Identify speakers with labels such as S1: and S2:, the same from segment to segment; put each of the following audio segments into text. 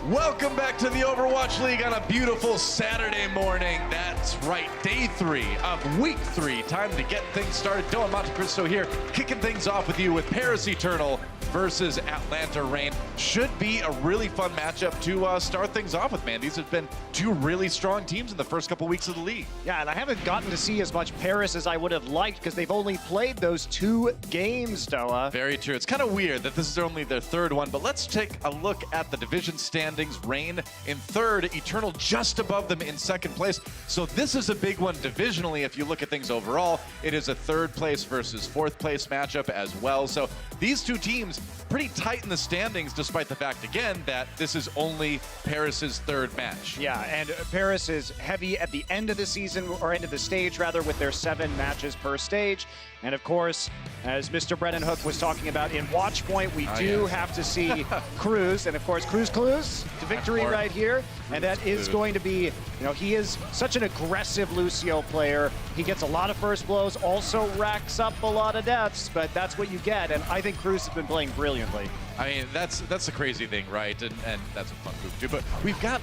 S1: Welcome back to the Overwatch League on a beautiful Saturday morning. That's right, day 3 of week 3. Time to get things started. Doa Monte Cristo here, kicking things off with you with Paris Eternal versus Atlanta Reign. Should be a really fun matchup to start things off with, man. These have been two really strong teams in the first couple weeks of the league.
S2: Yeah, and I haven't gotten to see as much Paris as I would have liked because they've only played those 2 games, Doa.
S1: Very true. It's kind of weird that this is only their 3rd one, but let's take a look at the division standings. Reign in 3rd, Eternal just above them in 2nd place. So this is a big one divisionally. If you look at things overall, it is a 3rd place versus 4th place matchup as well. So these two teams pretty tight in the standings, despite the fact, again, that this is only Paris's 3rd match.
S2: Yeah, and Paris is heavy at the end of the season, or end of the stage, rather, with their 7 matches per stage. And of course, as Mr. Brennan Hook was talking about in Watch Point, we do have to see Cruz, and of course, Cruz to victory right here. And that is going to be, he is such an aggressive Lucio player. He gets a lot of first blows, also racks up a lot of deaths, but that's what you get. And I think Cruz has been playing brilliantly.
S1: I mean, that's the crazy thing, right? And that's a fun move too. But we've got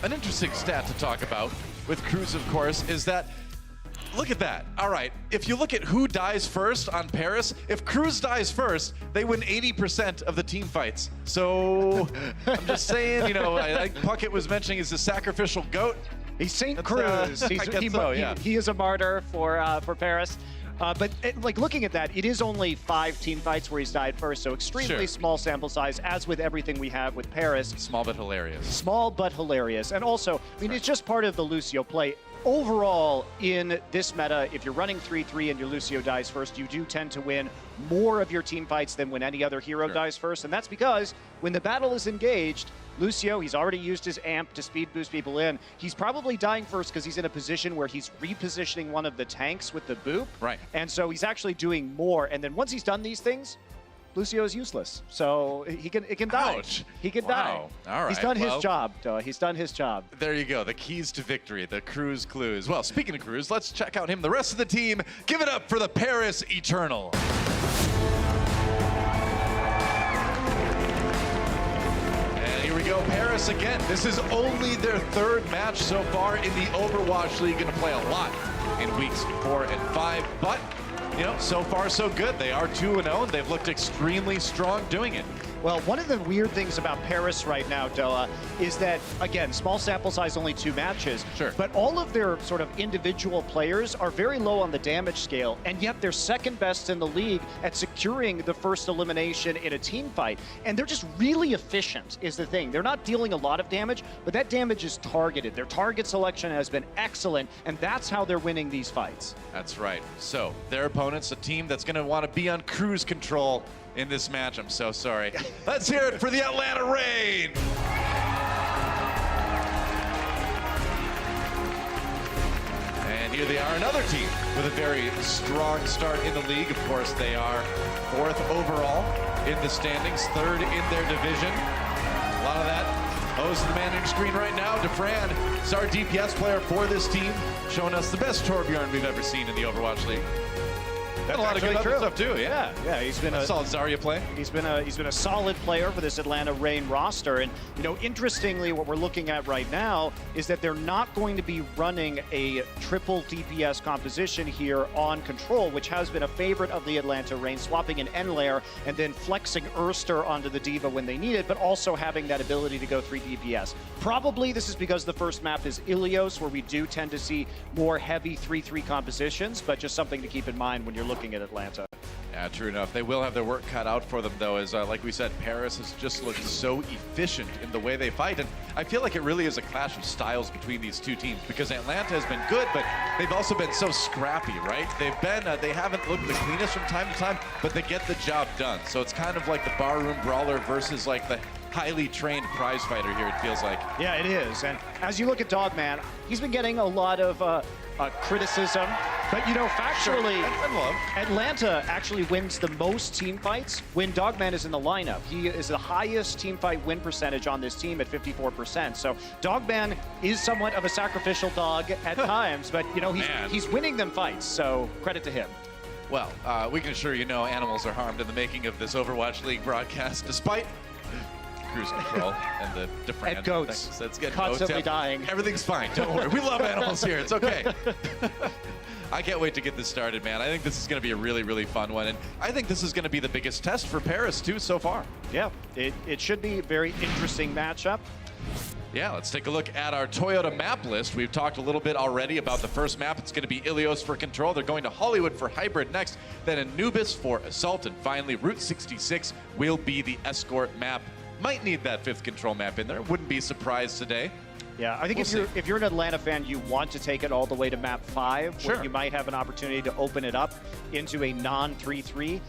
S1: an interesting stat to talk about with Cruz, of course, is that look at that. All right, if you look at who dies first on Paris, if Cruz dies first, they win 80% of the team fights. So I'm just saying, I think Puckett was mentioning he's a sacrificial goat.
S2: He's St. Cruz. He is a martyr for Paris. But looking at that, it is only 5 team fights where he's died first, so extremely small sample size, as with everything we have with Paris.
S1: Small but hilarious.
S2: Small but hilarious. And also, it's just part of the Lucio play. Overall, in this meta, if you're running 3-3 and your Lucio dies first, you do tend to win more of your team fights than when any other hero dies first. And that's because when the battle is engaged, Lucio, he's already used his amp to speed boost people in. He's probably dying first because he's in a position where he's repositioning one of the tanks with the boop.
S1: Right.
S2: And so he's actually doing more. And then once he's done these things, Lucio is useless, so it can die.
S1: Ouch.
S2: He can die.
S1: All right.
S2: He's done his job, Doa. He's done his job.
S1: There you go. The keys to victory, the Cruz clues. Well, speaking of Cruz, let's check out him. The rest of the team, give it up for the Paris Eternal. And here we go, Paris again. This is only their 3rd match so far in the Overwatch League. Going to play a lot in weeks 4 and 5, but so far so good. They are 2-0, and they've looked extremely strong doing it.
S2: Well, one of the weird things about Paris right now, Doa, is that, again, small sample size, only 2 matches.
S1: Sure.
S2: But all of their sort of individual players are very low on the damage scale, and yet they're 2nd best in the league at securing the first elimination in a team fight. And they're just really efficient, is the thing. They're not dealing a lot of damage, but that damage is targeted. Their target selection has been excellent, and that's how they're winning these fights.
S1: That's right. So their opponent's a team that's going to want to be on cruise control in this match. I'm so sorry. Let's hear it for the Atlanta Reign. And here they are, another team with a very strong start in the league. Of course, they are 4th overall in the standings, 3rd in their division. A lot of that owes to the man on your screen right now. Defran is our DPS player for this team, showing us the best Torbjorn we've ever seen in the Overwatch League.
S2: That's
S1: a lot of good other stuff too,
S2: yeah. He's been a
S1: solid Zarya play.
S2: He's been a solid player for this Atlanta Reign roster, and interestingly, what we're looking at right now is that they're not going to be running a triple DPS composition here on Control, which has been a favorite of the Atlanta Reign, swapping an N layer and then flexing Erster onto the Diva when they need it, but also having that ability to go 3 DPS. Probably this is because the first map is Ilios, where we do tend to see more heavy 3-3 compositions, but just something to keep in mind when you're looking at Atlanta.
S1: Yeah, true enough. They will have their work cut out for them, though, as like we said, Paris has just looked so efficient in the way they fight. And I feel like it really is a clash of styles between these two teams, because Atlanta has been good, but they've also been so scrappy, right? They've been, they haven't looked the cleanest from time to time, but they get the job done. So it's kind of like the barroom brawler versus like the highly trained prize fighter here, it feels like.
S2: Yeah, it is. And as you look at Dogman, he's been getting a lot of criticism, but factually, Atlanta actually wins the most team fights when Dogman is in the lineup. He is the highest team fight win percentage on this team at 54%. So Dogman is somewhat of a sacrificial dog at times, but he's winning them fights. So credit to him.
S1: Well, we can assure you, animals are harmed in the making of this Overwatch League broadcast, despite cruise control and the different
S2: And goats.
S1: That's good.
S2: Constantly
S1: Goats, yeah.
S2: dying.
S1: Everything's fine. Don't worry. We love animals here. It's okay. I can't wait to get this started, man. I think this is going to be a really, really fun one. And I think this is going to be the biggest test for Paris, too, so far.
S2: Yeah, it should be a very interesting matchup.
S1: Yeah, let's take a look at our Toyota map list. We've talked a little bit already about the first map. It's going to be Ilios for control. They're going to Hollywood for hybrid next, then Anubis for assault, and finally Route 66 will be the escort map. Might need that 5th control map in there. Wouldn't be surprised today.
S2: Yeah, I think if you're an Atlanta fan, you want to take it all the way to map 5,
S1: Sure.
S2: where you might have an opportunity to open it up into a non-3-3.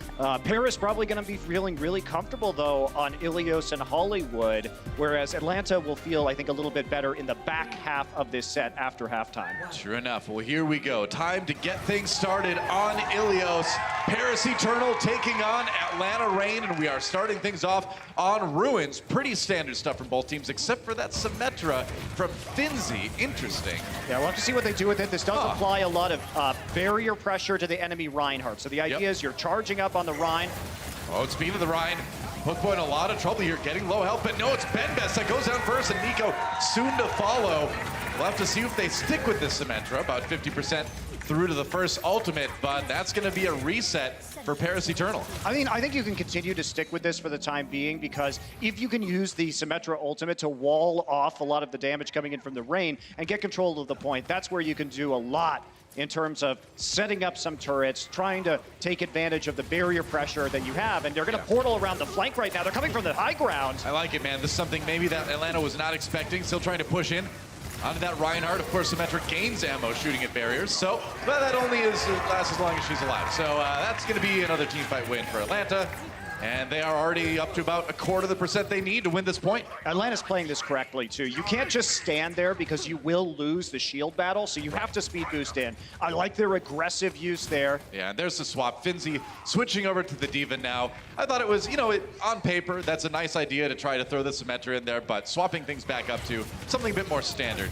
S2: Paris probably going to be feeling really comfortable, though, on Ilios and Hollywood, whereas Atlanta will feel, I think, a little bit better in the back half of this set after halftime.
S1: True enough. Well, here we go. Time to get things started on Ilios. Paris Eternal taking on Atlanta Reign, and we are starting things off on Ruins. Pretty standard stuff from both teams, except for that Symmetra from Finzi. Interesting.
S2: Yeah, we'll have to see what they do with it. This does apply a lot of barrier pressure to the enemy Reinhardt. So the idea is you're charging up on the Rhine.
S1: Oh, speed of the Rhine. Hookboy in a lot of trouble here, getting low health, but no, it's Benbest that goes down first, and Nico soon to follow. We'll have to see if they stick with this Symmetra, about 50% through to the first ultimate, but that's going to be a reset for Paris Eternal.
S2: I think you can continue to stick with this for the time being, because if you can use the Symmetra ultimate to wall off a lot of the damage coming in from the Rain and get control of the point, that's where you can do a lot in terms of setting up some turrets, trying to take advantage of the barrier pressure that you have. And they're going to portal around the flank right now. They're coming from the high ground.
S1: I like it, man. This is something maybe that Atlanta was not expecting. Still trying to push in onto that Reinhardt. Of course, Symmetra gains ammo shooting at barriers. So, but that only lasts as long as she's alive. So that's going to be another team fight win for Atlanta. And they are already up to about 1/4% they need to win this point.
S2: Atlanta's playing this correctly, too. You can't just stand there because you will lose the shield battle, so you have to speed boost in. I like their aggressive use there.
S1: Yeah, and there's the swap. Finzi switching over to the Diva now. I thought it was, you know, on paper, that's a nice idea to try to throw the Symmetra in there, but swapping things back up to something a bit more standard.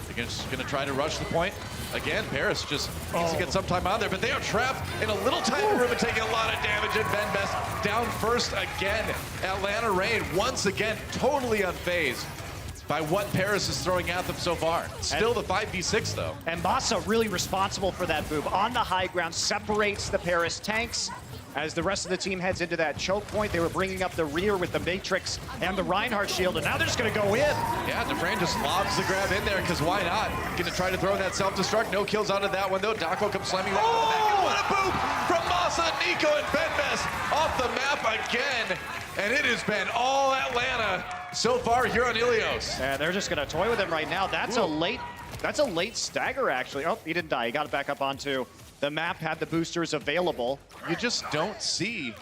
S1: They're just going to try to rush the point. Again, Paris just needs to get some time on there, but they are trapped in a little tiny room and taking a lot of damage. And Benbest down first again. Atlanta Reign, once again, totally unfazed by what Paris is throwing at them so far. Still the 5v6, though.
S2: And Massa really responsible for that move. On the high ground, separates the Paris tanks. As the rest of the team heads into that choke point, they were bringing up the rear with the Matrix and the Reinhardt shield, and now they're just going to go in.
S1: Yeah, Dufresne just lobs the grab in there, because why not? Going to try to throw that self-destruct. No kills out of that one, though. Daco comes slamming right to the back. And what a boop from Massa, Nico, and Benbest off the map again. And it has been all Atlanta so far here on Ilios.
S2: Yeah, they're just going to toy with him right now. That's a late stagger, actually. Oh, he didn't die. He got it back up onto the map, had the boosters available.
S1: You just don't see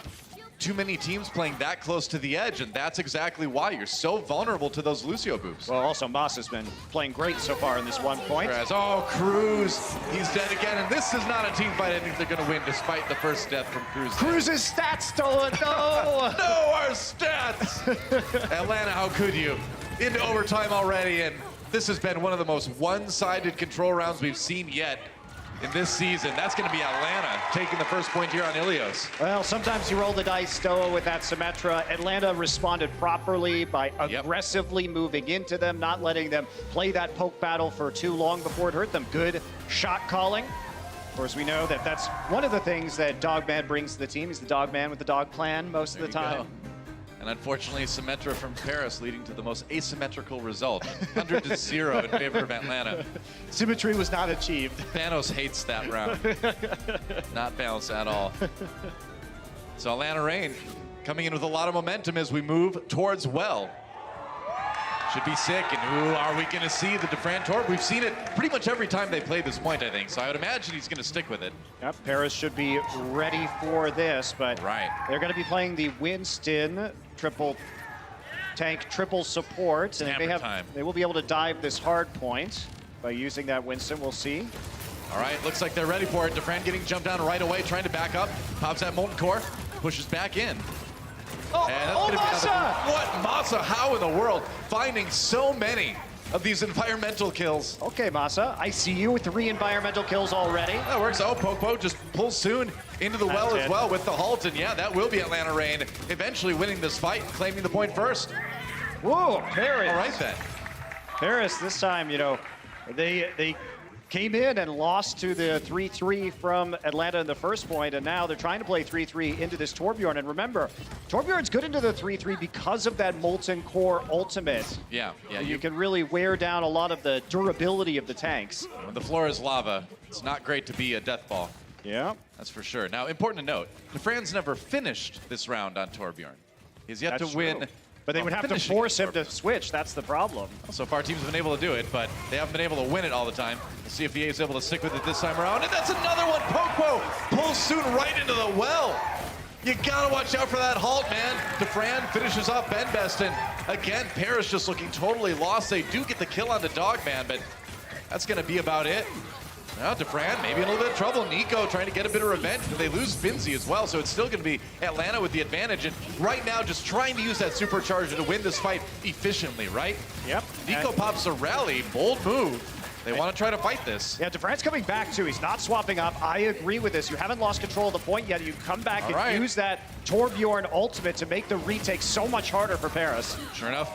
S1: too many teams playing that close to the edge, and that's exactly why you're so vulnerable to those Lucio boosts.
S2: Well, also, Moss has been playing great so far in this one point.
S1: Oh, Cruz, he's dead again, and this is not a team fight I think they're going to win, despite the first death from Cruz.
S2: Cruz's stats stolen, no!
S1: No, our stats! Atlanta, how could you? Into overtime already, and this has been one of the most one-sided control rounds we've seen yet in this season. That's going to be Atlanta taking the first point here on Ilios.
S2: Well, sometimes you roll the dice, Stoa, with that Symmetra. Atlanta responded properly by aggressively moving into them, not letting them play that poke battle for too long before it hurt them. Good shot calling. Of course, we know that that's one of the things that Dogman brings to the team. He's the Dogman with the dog plan most of the time.
S1: And unfortunately, Symmetra from Paris leading to the most asymmetrical result. 100-0 in favor of Atlanta.
S2: Symmetry was not achieved.
S1: Thanos hates that round. Not balanced at all. So Atlanta Reign coming in with a lot of momentum as we move towards well. Should be sick, and who are we going to see? The Dufresne Torp. We've seen it pretty much every time they play this point, I think. So I would imagine he's going to stick with it. Yep,
S2: Paris should be ready for this, but they're going to be playing the Winston triple tank, triple support, and they will be able to dive this hard point by using that Winston. We'll see.
S1: All right, looks like they're ready for it. Dufresne getting jumped down right away, trying to back up. Pops that Molten Core, pushes back in.
S2: Oh, Massa!
S1: What? Massa, how in the world? Finding so many of these environmental kills.
S2: Okay, Masa, I see you with 3 environmental kills already.
S1: That works. Oh, Popo just pulls soon into the well as well with the halt, and yeah, that will be Atlanta Reign eventually winning this fight, claiming the point first.
S2: Whoa, Paris.
S1: All right then.
S2: Paris this time, you know, they came in and lost to the 3-3 from Atlanta in the first point, and now they're trying to play 3-3 into this Torbjorn. And remember, Torbjorn's good into the 3-3 because of that Molten Core ultimate.
S1: Yeah.
S2: You can really wear down a lot of the durability of the tanks.
S1: When the floor is lava, it's not great to be a death ball.
S2: Yeah.
S1: That's for sure. Now, important to note, DeFran's never finished this round on Torbjorn. He's yet to win.
S2: But they would have to force him to switch. That's the problem.
S1: So far, teams have been able to do it, but they haven't been able to win it all the time. We'll see if EA is able to stick with it this time around. And that's another one. Popo pulls soon right into the well. You gotta watch out for that halt, man. DeFran finishes off Benbest, and again, Paris just looking totally lost. They do get the kill on the Dogman, but that's gonna be about it. Now DeFran maybe in a little bit of trouble. Nico trying to get a bit of revenge, but they lose Finzi as well, so it's still going to be Atlanta with the advantage. And right now, just trying to use that supercharger to win this fight efficiently, right?
S2: Yep.
S1: Nico pops a rally, bold move. They want to try to fight this.
S2: Yeah, DeFran's coming back too. He's not swapping up. I agree with this. You haven't lost control of the point yet. You come back and use that Torbjorn ultimate to make the retake so much harder for Paris.
S1: Sure enough.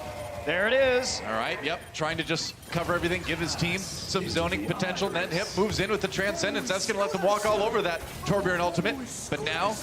S2: There it is.
S1: All right, yep. Trying to just cover everything, give his team some zoning potential. And then Hip moves in with the Transcendence. That's going to let them walk all over that Torbjorn ultimate. But now,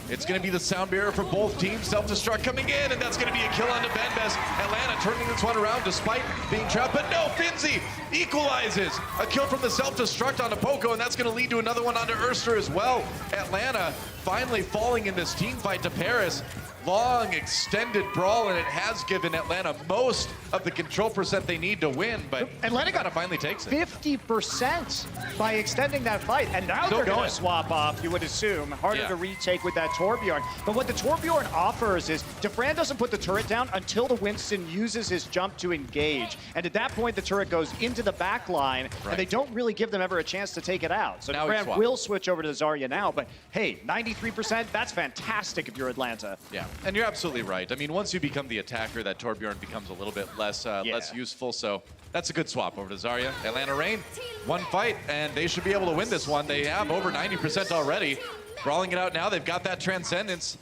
S1: it's going to be the sound barrier for both teams. Self-destruct coming in, and that's going to be a kill onto Benbest. Atlanta turning this one around despite being trapped. But no, Finzi equalizes. A kill from the self-destruct onto Poco, and that's going to lead to another one onto Erster as well. Atlanta finally falling in this team fight to Paris. Long, extended brawl, and it has given Atlanta most of the control percent they need to win, but
S2: Atlanta got
S1: finally takes it.
S2: 50% by extending that fight, and now they're going to swap off, you would assume. Harder to retake with that Torbjorn. But what the Torbjorn offers is DeFran doesn't put the turret down until the Winston uses his jump to engage. And at that point, the turret goes into the back line, and they don't really give them ever a chance to take it out. So now DeFran will switch over to Zarya now, but hey, 93%, that's fantastic if you're Atlanta.
S1: Yeah. And you're absolutely right. I mean, once you become the attacker, that Torbjorn becomes a little bit less useful. So that's a good swap over to Zarya. Atlanta Reign, one fight, and they should be able to win this one. They have over 90% already. Brawling it out now. They've got that Transcendence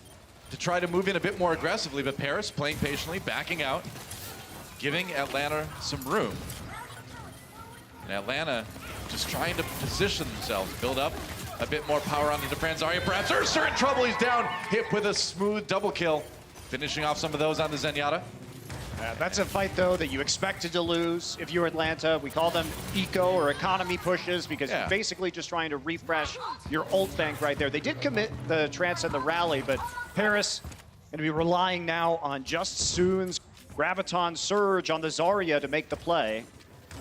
S1: to try to move in a bit more aggressively, but Paris playing patiently, backing out, giving Atlanta some room. And Atlanta just trying to position themselves, build up a bit more power on the DeFran. Zarya perhaps. Erster in trouble. He's down. Hip with a smooth double kill. Finishing off some of those on the Zenyatta.
S2: That's a fight, though, that you expected to lose if you're Atlanta. We call them eco or economy pushes because you're basically just trying to refresh your ult bank right there. They did commit the trance and the rally, but Paris going to be relying now on just Soon's Graviton Surge on the Zarya to make the play.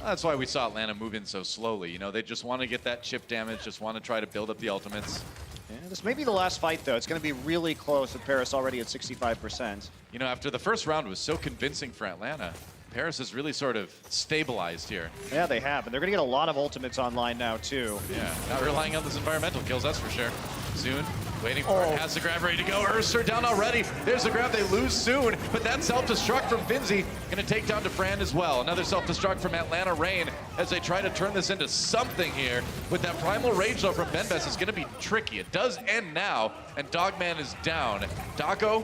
S1: That's why we saw Atlanta move in so slowly. You know, they just want to get that chip damage, just want to try to build up the ultimates.
S2: Yeah, this may be the last fight, though. It's going to be really close with Paris already at 65%.
S1: You know, after the first round was so convincing for Atlanta, Paris has really sort of stabilized here.
S2: Yeah, they have. And they're going to get a lot of ultimates online now, too.
S1: Yeah, not relying on those environmental kills, that's for sure. Soon, waiting for it, has the grab ready to go. Erster down already. There's the grab, they lose Soon, but that self-destruct from Finzi gonna take down DeFran as well. Another self-destruct from Atlanta Reign as they try to turn this into something here. With that Primal Rage though from Benbest is gonna be tricky. It does end now, and Dogman is down. Daco,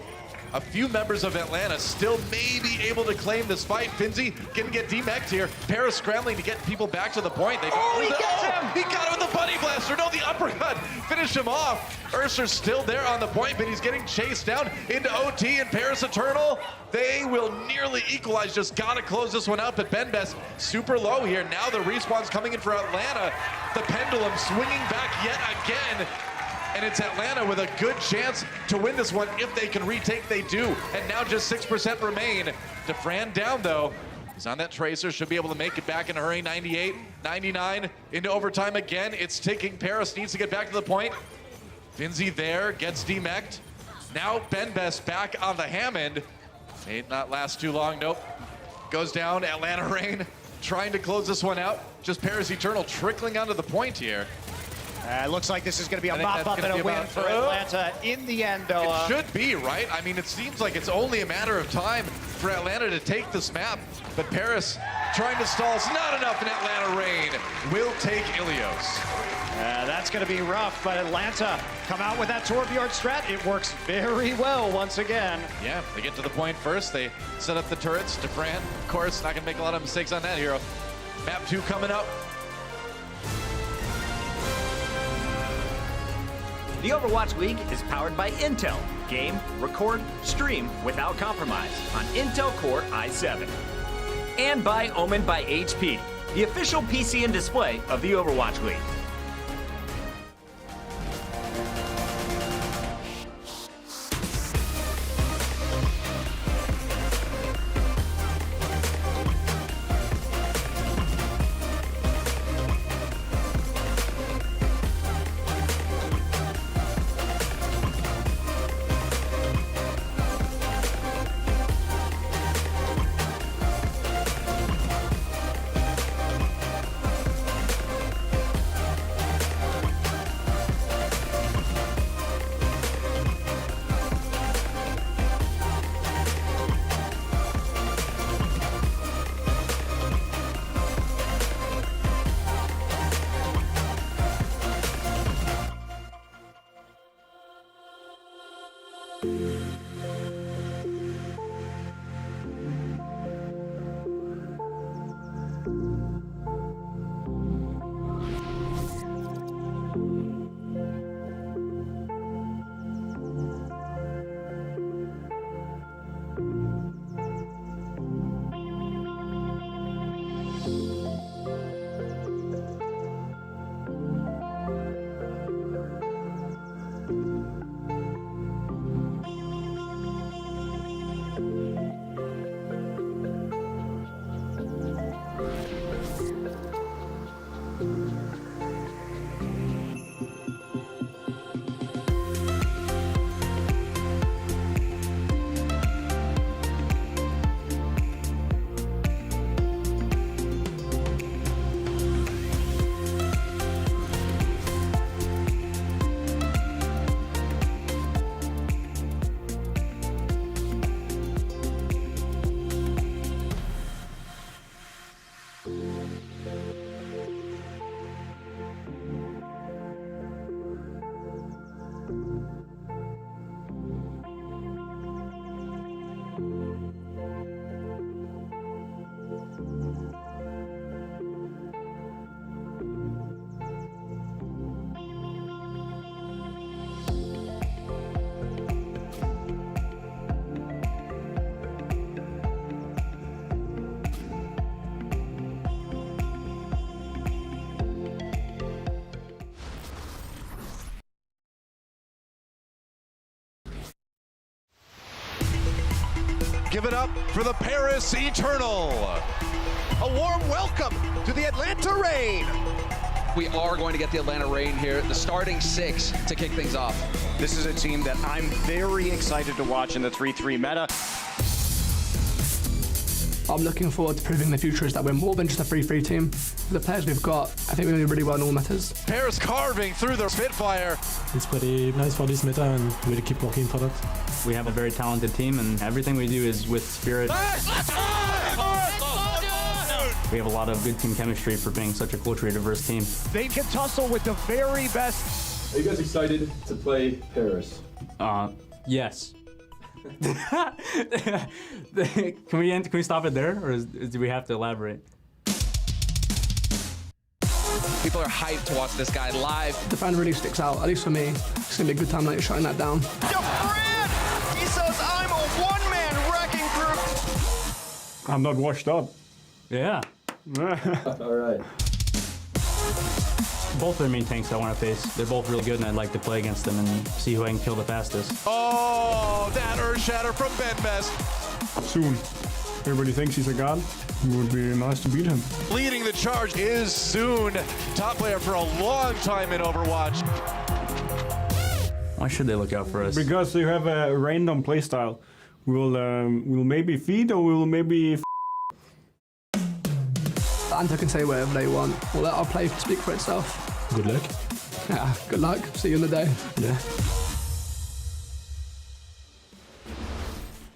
S1: a few members of Atlanta still may be able to claim this fight. Finzi gonna get demeched here. Paris scrambling to get people back to the point. They
S2: he gets him!
S1: He got him with the Bunny Blaster. No, the uppercut. Finish him off. Erster's still there on the point, but he's getting chased down into OT, and Paris Eternal, they will nearly equalize. Just gotta close this one out, but Benbest super low here. Now the respawn's coming in for Atlanta. The pendulum swinging back yet again. And it's Atlanta with a good chance to win this one. If they can retake, they do. And now just 6% remain. DeFran down, though. He's on that Tracer, should be able to make it back in a hurry. 98, 99, into overtime again. It's ticking. Paris needs to get back to the point. Finzi there, gets demeched. Now Benbest back on the Hammond. May not last too long, nope. Goes down, Atlanta Reign trying to close this one out. Just Paris Eternal trickling onto the point here.
S2: It looks like this is going to be a mop-up and a win for Atlanta in the end, though.
S1: It should be, right? I mean, it seems like it's only a matter of time for Atlanta to take this map. But Paris trying to stall is not enough, and Atlanta Reign will take Ilios.
S2: That's going to be rough, but Atlanta come out with that Torbjorn strat. It works very well once again.
S1: Yeah, they get to the point first. They set up the turrets. DeFran, of course, not going to make a lot of mistakes on that hero. Map 2 coming up.
S3: The Overwatch League is powered by Intel. Game, record, stream without compromise on Intel Core i7. And by Omen by HP, the official PC and display of the Overwatch League.
S1: Give it up for the Paris Eternal.
S4: A warm welcome to the Atlanta Reign.
S5: We are going to get the Atlanta Reign here, the starting 6 to kick things off.
S2: This is a team that I'm very excited to watch in the 3-3 meta.
S6: I'm looking forward to proving in the future is that we're more than just a 3-3 team. The players we've got, I think we're going to do really well in all metas.
S1: Paris carving through the Spitfire.
S7: It's pretty nice for this meta and we'll keep working for that.
S8: We have a very talented team and everything we do is with spirit. We have a lot of good team chemistry for being such a culturally diverse team.
S2: They can tussle with the very best.
S9: Are you guys excited to play Paris?
S8: Yes. Can we stop it there, or do we have to elaborate?
S5: People are hyped to watch this guy live.
S6: The fan really sticks out, at least for me. It's going to be a good time later shutting that down.
S4: He says I'm a one-man wrecking crew.
S7: I'm not washed up.
S8: Yeah.
S9: All right.
S8: Both their main tanks I want to face. They're both really good, and I'd like to play against them and see who I can kill the fastest.
S1: Oh, that Earth Shatter from Benmest.
S7: Soon. Everybody thinks he's a god. It would be nice to beat him.
S1: Leading the charge is Soon. Top player for a long time in Overwatch.
S8: Why should they look out for us?
S7: Because you have a random playstyle. We'll maybe feed or we'll maybe
S6: Anta can say whatever they want. We'll let our play speak for itself.
S7: Good luck.
S6: Yeah, good luck. See you in the day.
S7: Yeah.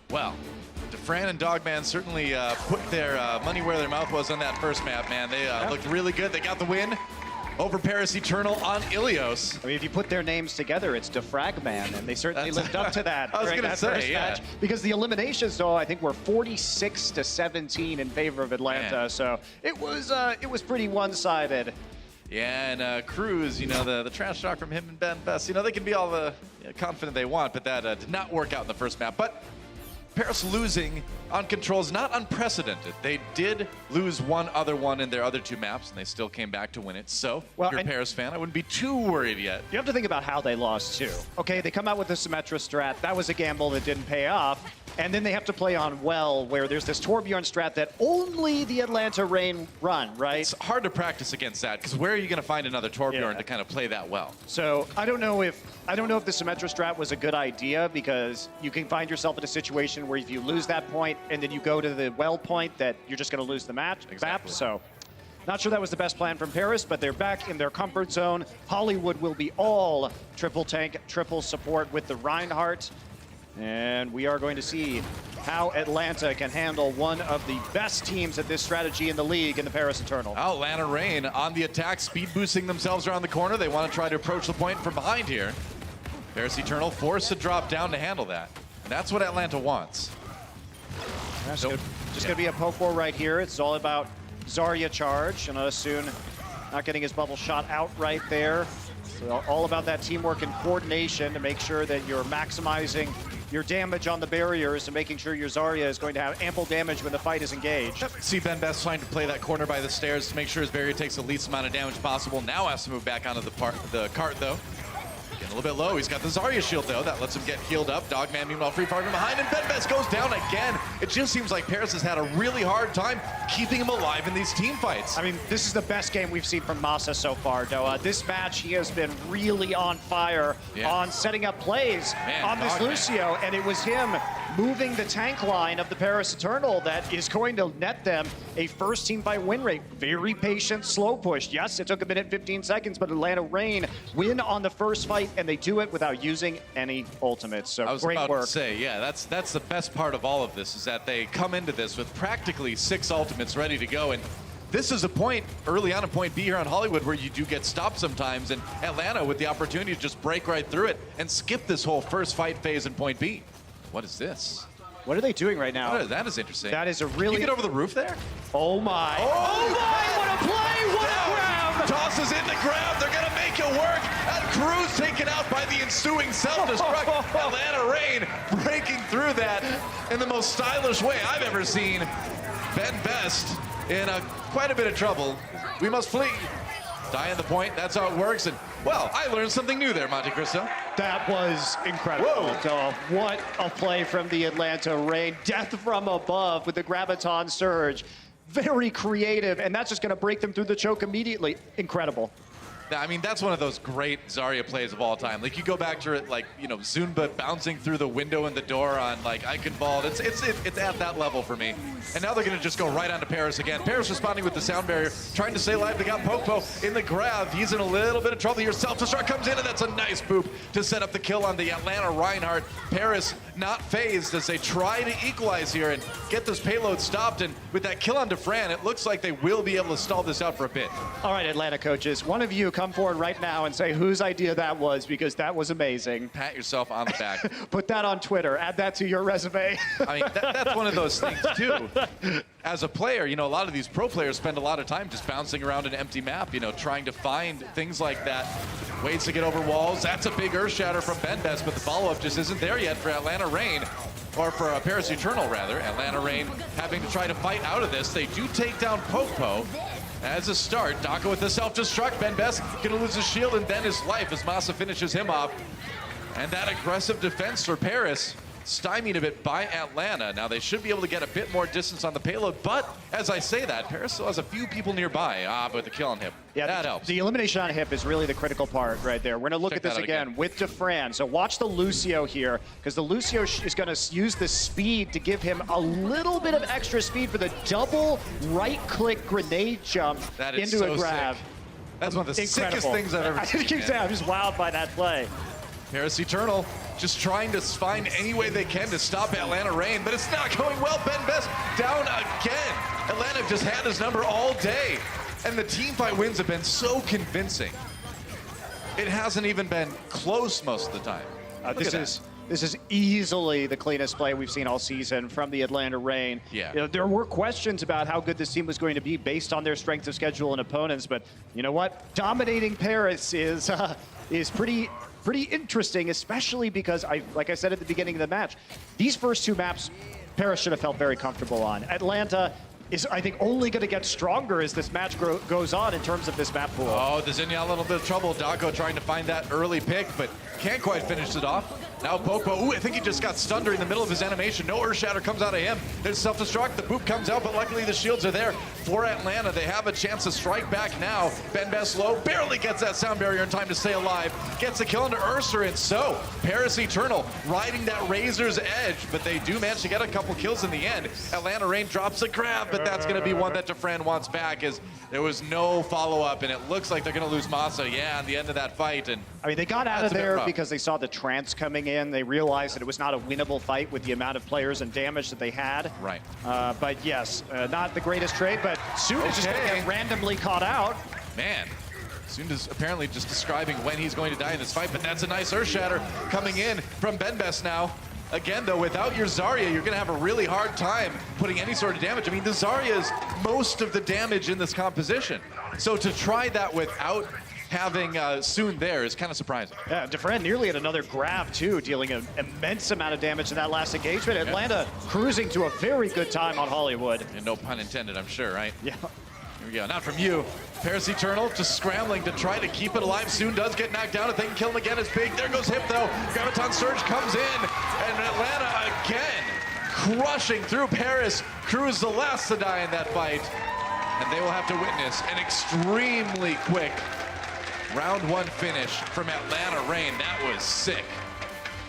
S1: Well, Fran and Dogman certainly put their money where their mouth was on that first map, man. They looked really good. They got the win over Paris Eternal on Ilios.
S2: I mean, if you put their names together, it's Defragman, and they certainly lived up to that.
S1: I was
S2: during
S1: gonna
S2: that
S1: say,
S2: first
S1: yeah.
S2: match, because the eliminations, though, I think were 46-17 in favor of Atlanta.
S1: Man.
S2: So it was pretty one-sided.
S1: Yeah, and Cruz, you know, the trash talk from him and Ben Best, you know, they can be all the confident they want, but that did not work out in the first map. But Paris losing on control is not unprecedented. They did lose one other one in their other two maps, and they still came back to win it. So,
S2: Well,
S1: if you're a
S2: and-
S1: Paris fan, I wouldn't be too worried yet.
S2: You have to think about how they lost, too. Okay, they come out with the Symmetra strat. That was a gamble that didn't pay off. And then they have to play on Well, where there's this Torbjorn strat that only the Atlanta Reign run, right?
S1: It's hard to practice against that, because where are you going to find another Torbjorn
S2: Yeah.
S1: to kind of play that well?
S2: So I don't know if the Symmetra strat was a good idea, because you can find yourself in a situation where if you lose that point and then you go to the Well point, that you're just going to lose the match.
S1: Exactly.
S2: So not sure that was the best plan from Paris, but they're back in their comfort zone. Hollywood will be all triple tank, triple support with the Reinhardt. And we are going to see how Atlanta can handle one of the best teams at this strategy in the league in the Paris Eternal.
S1: Oh, Atlanta Reign on the attack, speed boosting themselves around the corner. They want to try to approach the point from behind here. Paris Eternal forced to drop down to handle that. And that's what Atlanta wants.
S2: Just going to be a poke war right here. It's all about Zarya charge, and soon not getting his bubble shot out right there. So all about that teamwork and coordination to make sure that you're maximizing your damage on the barriers and making sure your Zarya is going to have ample damage when the fight is engaged.
S1: See Ben Best trying to play that corner by the stairs to make sure his barrier takes the least amount of damage possible. Now has to move back onto the cart, though. Getting a little bit low. He's got the Zarya shield, though. That lets him get healed up. Dogman, meanwhile, free fire from behind, and Ben Best goes down again. It just seems like Paris has had a really hard time keeping him alive in these team fights.
S2: I mean, this is the best game we've seen from Masa so far, Doa. This match, he has been really on fire on setting up plays on this
S1: Dogman.
S2: Lucio, and it was him moving the tank line of the Paris Eternal that is going to net them a first team fight win rate. Very patient, slow push. Yes, it took a minute 15 seconds, but Atlanta Reign win on the first fight, and they do it without using any ultimates. So
S1: I was
S2: great
S1: about
S2: work.
S1: to say, yeah, that's the best part of all of this, is that they come into this with practically 6 ultimates ready to go. And this is a point early on, a point B here on Hollywood, where you do get stopped sometimes. And Atlanta with the opportunity to just break right through it and skip this whole first fight phase in point B. What is this?
S2: What are they doing right now?
S1: That is interesting.
S2: That is a
S1: Can
S2: really...
S1: you get over the roof there?
S2: Oh my.
S1: Oh
S2: my, what a play, what a grab!
S1: Tosses in the grab, they're gonna make it work. And Cruz taken out by the ensuing self-destruct. Atlanta Reign breaking through that in the most stylish way I've ever seen. Ben Best in quite a bit of trouble. We must flee. Die on the point, that's how it works. And, well, I learned something new there, Monte Cristo.
S2: That was incredible.
S1: Whoa.
S2: What a play from the Atlanta Reign. Death from above with the Graviton Surge. Very creative, and that's just going to break them through the choke immediately. Incredible.
S1: I mean, that's one of those great Zarya plays of all time. Like, you go back to it, like, you know, Zunba bouncing through the window and the door on, like, Eichenwald. It's at that level for me. And now they're going to just go right onto Paris again. Paris responding with the sound barrier, trying to stay alive. They got Popo in the grab. He's in a little bit of trouble here. Self-destruct comes in, and that's a nice boop to set up the kill on the Atlanta Reinhardt. Paris not phased as they try to equalize here and get this payload stopped. And with that kill on DeFran, it looks like they will be able to stall this out for a bit.
S2: All right, Atlanta coaches, one of you come forward right now and say whose idea that was, because that was amazing.
S1: Pat yourself on the back.
S2: Put that on Twitter. Add that to your resume.
S1: I mean, that's one of those things, too. As a player, you know, a lot of these pro players spend a lot of time just bouncing around an empty map, you know, trying to find things like that. Ways to get over walls. That's a big earth shatter from Ben Best, but the follow-up just isn't there yet for Atlanta Reign. Or for Paris Eternal, rather. Atlanta Reign having to try to fight out of this. They do take down Popo as a start. Daka with the self-destruct. Ben Best gonna lose his shield and then his life as Masa finishes him off. And that aggressive defense for Paris stymied a bit by Atlanta. Now they should be able to get a bit more distance on the payload, but as I say that, Paris still has a few people nearby. But the kill on him,
S2: yeah,
S1: that helps.
S2: The elimination on hip is really the critical part right there. We're going to look at this again with DeFran. So watch the Lucio here, because the Lucio is going to use the speed to give him a little bit of extra speed for the double right-click grenade jump
S1: that is
S2: into
S1: so
S2: a grab.
S1: Sick. That's one of the sickest things I've ever seen.
S2: I'm just wowed by that play.
S1: Paris Eternal just trying to find any way they can to stop Atlanta Reign, but it's not going well. Ben Best down again. Atlanta just had his number all day, and the team fight wins have been so convincing. It hasn't even been close most of the time.
S2: This is easily the cleanest play we've seen all season from the Atlanta Reign.
S1: Yeah.
S2: You know, there were questions about how good this team was going to be based on their strength of schedule and opponents, but you know what? Dominating Paris is pretty interesting, especially because like I said at the beginning of the match, these first two maps, Paris should have felt very comfortable on. Atlanta is, I think, only going to get stronger as this match goes on in terms of this map pool.
S1: Oh, the Zinnia a little bit of trouble. Dako trying to find that early pick, but can't quite finish it off. Now Popo, ooh, I think he just got stunned during the middle of his animation. No Earth Shatter comes out of him. There's self-destruct, the boop comes out, but luckily the shields are there for Atlanta. They have a chance to strike back now. Ben Best low, barely gets that sound barrier in time to stay alive. Gets a kill into Ursa, and so Paris Eternal riding that razor's edge, but they do manage to get a couple kills in the end. Atlanta Reign drops a grab, but that's gonna be one that Defran wants back, as there was no follow-up, and it looks like they're gonna lose Masa, at the end of that fight. And
S2: I mean, they got out of there because they saw the trance coming in. They realized that it was not a winnable fight with the amount of players and damage that they had.
S1: Right.
S2: But yes, not the greatest trade, but Soon is just going to get randomly caught out.
S1: Man, Soon is apparently just describing when he's going to die in this fight, but that's a nice Earth Shatter coming in from Ben Best now. Again, though, without your Zarya, you're going to have a really hard time putting any sort of damage. I mean, the Zarya is most of the damage in this composition. So to try that without having Soon there is kind of surprising.
S2: Yeah, Defran nearly had another grab, too, dealing an immense amount of damage in that last engagement. Atlanta cruising to a very good time on Hollywood.
S1: And no pun intended, I'm sure, right?
S2: Yeah.
S1: Here we go, not from you. Paris Eternal just scrambling to try to keep it alive. Soon does get knocked down. If they can kill him again, it's big. There goes Hip, though. Graviton Surge comes in, and Atlanta again crushing through Paris. Cruz the last to die in that fight, and they will have to witness an extremely quick round one finish from Atlanta Reign. That was sick.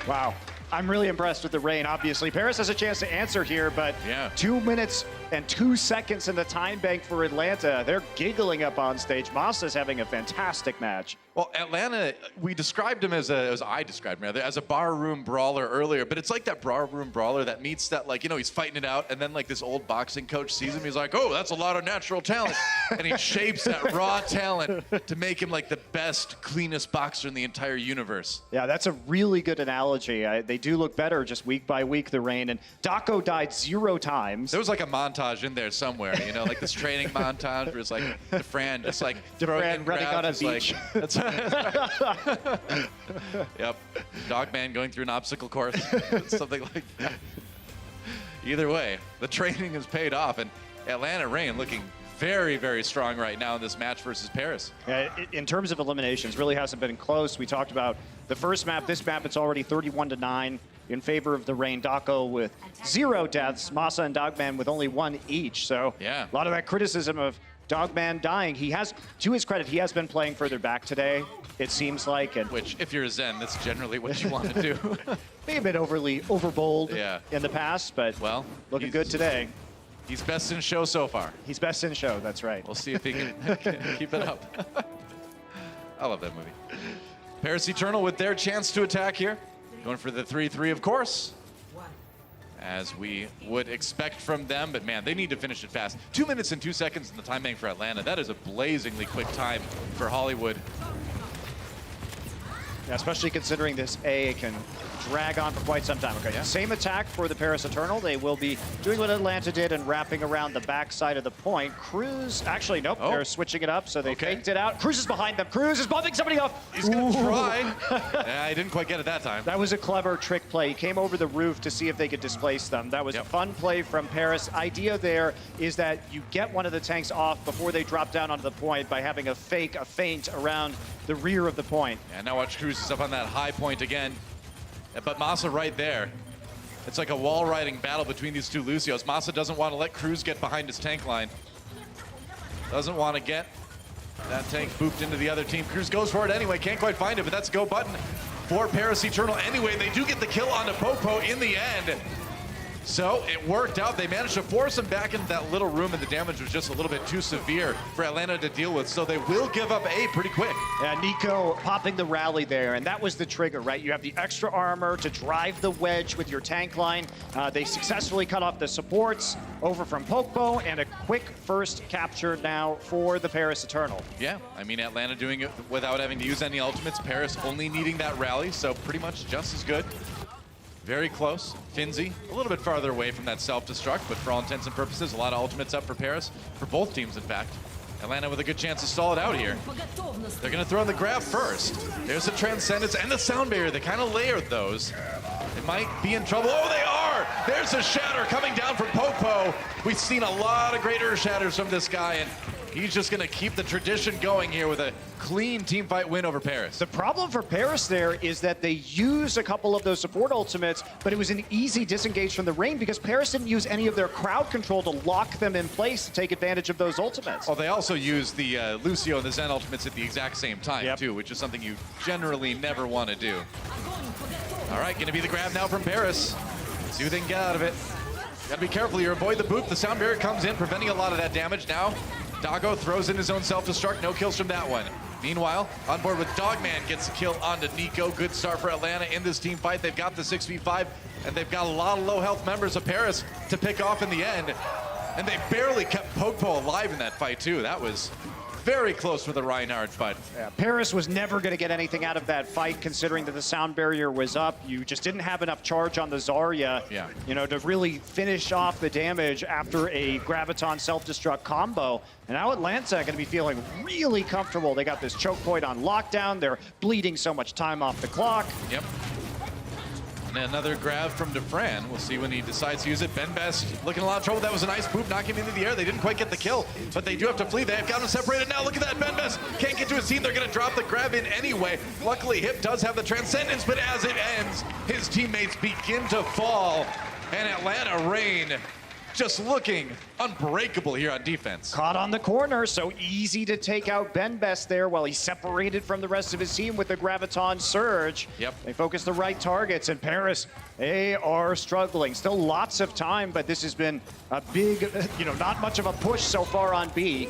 S2: Wow. I'm really impressed with the Reign, obviously. Paris has a chance to answer here, but
S1: yeah.
S2: 2 minutes and 2 seconds in the time bank for Atlanta. They're giggling up on stage. Masa's having a fantastic match.
S1: Well, Atlanta, we described him as I described him rather, as a barroom brawler earlier, but it's like that barroom brawler that meets that, like, you know, he's fighting it out, and then like this old boxing coach sees him, he's like, oh, that's a lot of natural talent. And he shapes that raw talent to make him like the best, cleanest boxer in the entire universe.
S2: Yeah, that's a really good analogy. They do look better just week by week, the Reign. And Dako died 0 times.
S1: There was like a montage in there somewhere, you know, like this training montage where it's like Defran just like
S2: Defran running on a beach.
S1: Like, that's yep, Dogman going through an obstacle course, something like that. Either way, the training has paid off, and Atlanta Reign looking very, very strong right now in this match versus Paris.
S2: In terms of eliminations, really hasn't been close. We talked about the first map. This map, it's already 31-9 in favor of the Reign. Dako with 0 deaths, Masa and Dogman with only 1 each. So
S1: yeah,
S2: a lot of that criticism of Dogman dying. He has, to his credit, he has been playing further back today, it seems like. And
S1: which, if you're a Zen, that's generally what you want to do.
S2: May have been overbold
S1: yeah.
S2: in the past, but
S1: well,
S2: looking good today.
S1: He's best in show so far.
S2: He's best in show, that's right.
S1: We'll see if he can keep it up. I love that movie. Paris Eternal with their chance to attack here. Going for the 3-3, of course, as we would expect from them, but man, they need to finish it fast. 2 minutes and 2 seconds in the time bank for Atlanta. That is a blazingly quick time for Hollywood.
S2: Yeah, especially considering this A can drag on for quite some time. Okay, yeah. Same attack for the Paris Eternal. They will be doing what Atlanta did and wrapping around the backside of the point. Cruz, actually, nope, they're switching it up, so they faked it out. Cruz is behind them. Cruz is bumping somebody off.
S1: He's gonna try. Yeah, he didn't quite get it that time.
S2: That was a clever trick play. He came over the roof to see if they could displace them. That was a fun play from Paris. Idea there is that you get one of the tanks off before they drop down onto the point by having a feint around the rear of the point.
S1: And now watch Cruz is up on that high point again. But Masa right there. It's like a wall riding battle between these two Lucios. Masa doesn't want to let Cruz get behind his tank line. Doesn't want to get that tank booped into the other team. Cruz goes for it anyway, can't quite find it, but that's go button for Paris Eternal anyway. They do get the kill onto Popo in the end. So it worked out. They managed to force him back into that little room, and the damage was just a little bit too severe for Atlanta to deal with. So they will give up A pretty quick.
S2: Yeah, Nico popping the rally there, and that was the trigger, right? You have the extra armor to drive the wedge with your tank line. They successfully cut off the supports over from Pokpo, and a quick first capture now for the Paris Eternal.
S1: Yeah, I mean, Atlanta doing it without having to use any ultimates. Paris only needing that rally, so pretty much just as good. Very close. Finzi, a little bit farther away from that self-destruct, but for all intents and purposes, a lot of ultimates up for Paris, for both teams, in fact. Atlanta with a good chance to stall it out here. They're going to throw in the grab first. There's the Transcendence and the Sound Barrier. They kind of layered those. They might be in trouble. Oh, they are! There's a Shatter coming down from Popo. We've seen a lot of great Earth Shatters from this guy, and he's just going to keep the tradition going here with a clean team fight win over Paris.
S2: The problem for Paris there is that they used a couple of those support ultimates, but it was an easy disengage from the rain because Paris didn't use any of their crowd control to lock them in place to take advantage of those ultimates.
S1: Well, they also used the Lucio and the Zen ultimates at the exact same time, too, which is something you generally never want to do. All right, going to be the grab now from Paris. See what they can get out of it. Got to be careful here. Avoid the boot. The Sound Barrier comes in, preventing a lot of that damage. Now, Dago throws in his own self-destruct. No kills from that one. Meanwhile, on board with Dogman gets a kill onto Nico. Good start for Atlanta in this team fight. They've got the 6v5, and they've got a lot of low health members of Paris to pick off in the end. And they barely kept Pogpo alive in that fight, too. That was very close for the Reinhardt, but
S2: Paris was never going to get anything out of that fight, considering that the Sound Barrier was up. You just didn't have enough charge on the Zarya, you know, to really finish off the damage after a Graviton self-destruct combo. And now Atlanta going to be feeling really comfortable. They got this choke point on lockdown. They're bleeding so much time off the clock.
S1: Yep. And another grab from Defran. We'll see when he decides to use it. Ben Best looking a lot of trouble. That was a nice boop, knocking him into the air. They didn't quite get the kill, but they do have to flee. They have got him separated now. Look at that. Ben Best can't get to his team. They're going to drop the grab in anyway. Luckily, Hip does have the Transcendence, but as it ends, his teammates begin to fall. And Atlanta Reign just looking unbreakable here on defense.
S2: Caught on the corner, so easy to take out Ben Best there while he's separated from the rest of his team with the Graviton Surge.
S1: Yep.
S2: They focus the right targets, and Paris, they are struggling. Still lots of time, but this has been a big, you know, not much of a push so far on B.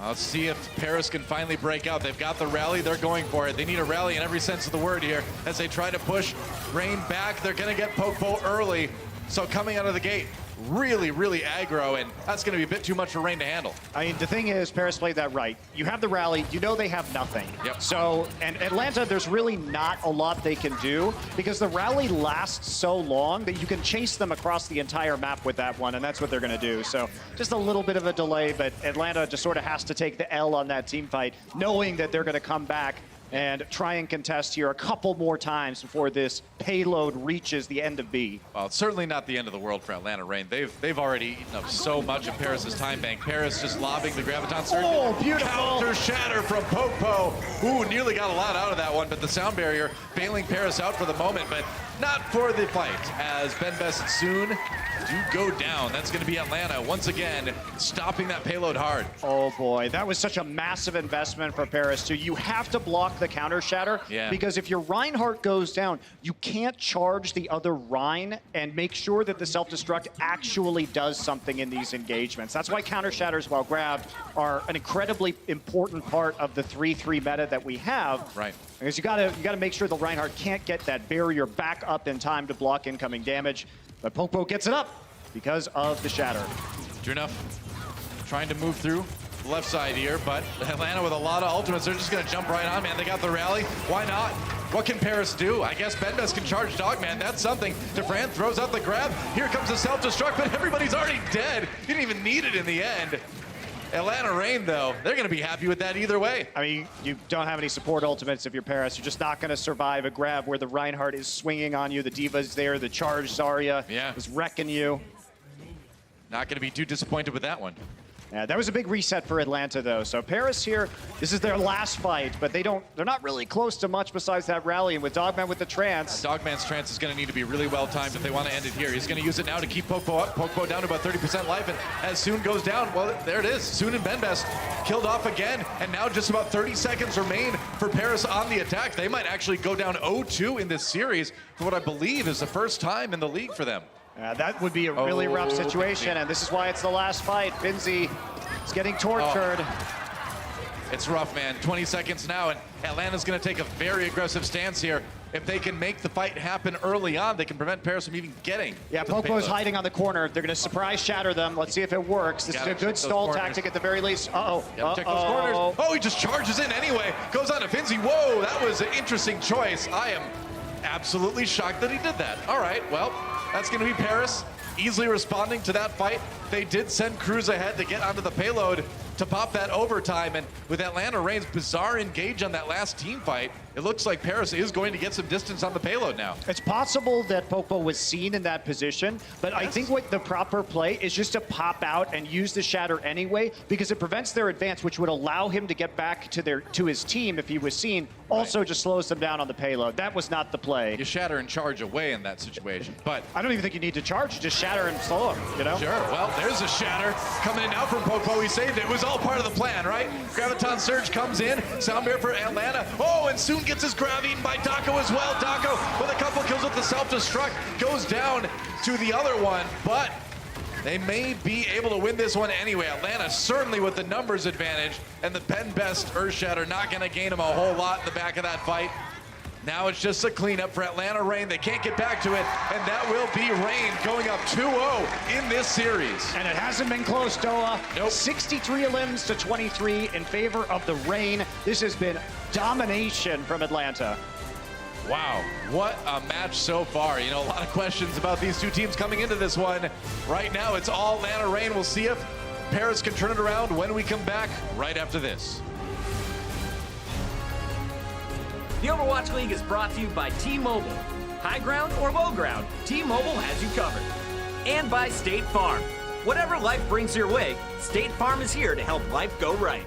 S1: Let's see if Paris can finally break out. They've got the rally. They're going for it. They need a rally in every sense of the word here as they try to push Reign back. They're going to get Pokpo early. So coming out of the gate, really, really aggro, and that's going to be a bit too much for Reign to handle.
S2: I mean, the thing is, Paris played that right. You have the rally, you know they have nothing.
S1: Yep.
S2: So, and Atlanta, there's really not a lot they can do because the rally lasts so long that you can chase them across the entire map with that one, and that's what they're going to do. So, just a little bit of a delay, but Atlanta just sort of has to take the L on that team fight, knowing that they're going to come back and try and contest here a couple more times before this payload reaches the end of B.
S1: Well, it's certainly not the end of the world for Atlanta Reign. They've already eaten up so much of Paris's time bank. Paris just lobbing the Graviton Surge.
S2: Oh, beautiful!
S1: Counter Shatter from Popo. Ooh, nearly got a lot out of that one, but the Sound Barrier bailing Paris out for the moment, but not for the fight, as Ben Best soon do go down. That's going to be Atlanta once again stopping that payload hard.
S2: Oh boy, that was such a massive investment for Paris too. You have to block the counter shatter because if your Reinhardt goes down, you can't charge the other Rein and make sure that the self-destruct actually does something in these engagements. That's why counter shatters, while grabbed, are an incredibly important part of the 3-3 meta that we have.
S1: Right.
S2: Because you gotta make sure the Reinhardt can't get that barrier back up in time to block incoming damage. But Popo gets it up because of the shatter.
S1: True enough. Trying to move through the left side here, but Atlanta with a lot of ultimates, they're just gonna jump right on, man. They got the rally. Why not? What can Paris do? I guess Ben Best can charge Dogman. That's something. Defran throws out the grab. Here comes the self-destruct, but everybody's already dead. You didn't even need it in the end. Atlanta Reign, though, they're going to be happy with that either way.
S2: I mean, you don't have any support ultimates if you're Paris. You're just not going to survive a grab where the Reinhardt is swinging on you. The Diva's there. The charge Zarya is wrecking you.
S1: Not going to be too disappointed with that one.
S2: Yeah, that was a big reset for Atlanta, though. So Paris here, this is their last fight, but they're not really close to much besides that rally. And with Dogman with the trance.
S1: Dogman's trance is going to need to be really well timed if they want to end it here. He's going to use it now to keep Popo up. Popo down to about 30% life, and as Soon goes down, well, there it is. Soon and Ben Best killed off again, and now just about 30 seconds remain for Paris on the attack. They might actually go down 0-2 in this series for what I believe is the first time in the league for them.
S2: That would be a really rough situation, and this is why it's the last fight. Finzi is getting tortured.
S1: It's rough, man. 20 seconds now, and Atlanta's going to take a very aggressive stance here. If they can make the fight happen early on, they can prevent Paris from even getting.
S2: Yeah, Popo's hiding on the corner. They're going to surprise shatter them. Let's see if it works. This is a good stall tactic at the very least.
S1: Check those corners. Oh, he just charges in anyway. Goes on to Finzi. Whoa, that was an interesting choice. I am absolutely shocked that he did that. All right, well, that's going to be Paris easily responding to that fight. They did send Cruz ahead to get onto the payload to pop that overtime, and with Atlanta Reign's bizarre engage on that last team fight, it looks like Paris is going to get some distance on the payload now.
S2: It's possible that Popo was seen in that position, but I think what the proper play is just to pop out and use the shatter anyway, because it prevents their advance, which would allow him to get back to his team if he was seen. Also just slows them down on the payload. That was not the play.
S1: You shatter and charge away in that situation, but
S2: I don't even think you need to charge. You just shatter and slow him, you know?
S1: Sure, well, there's a shatter coming in now from Popo. He saved it. It was all part of the plan, right? Graviton Surge comes in. Soundbear for Atlanta. Oh, and soon gets his grab eaten by Daco as well. Daco with a couple kills with the self-destruct goes down to the other one, but they may be able to win this one anyway. Atlanta certainly with the numbers advantage, and the pen best Earthshatter not going to gain him a whole lot in the back of that fight. Now it's just a cleanup for Atlanta Reign. They can't get back to it, and that will be Reign going up 2-0 in this series.
S2: And it hasn't been close, Doa.
S1: Nope.
S2: 63 limbs to 23 in favor of the Reign. This has been domination from Atlanta.
S1: Wow, what a match so far. You know, a lot of questions about these two teams coming into this one. Right now, it's all Atlanta Reign. We'll see if Paris can turn it around when we come back right after this.
S3: The Overwatch League is brought to you by T-Mobile. High ground or low ground, T-Mobile has you covered. And by State Farm. Whatever life brings your way, State Farm is here to help life go right.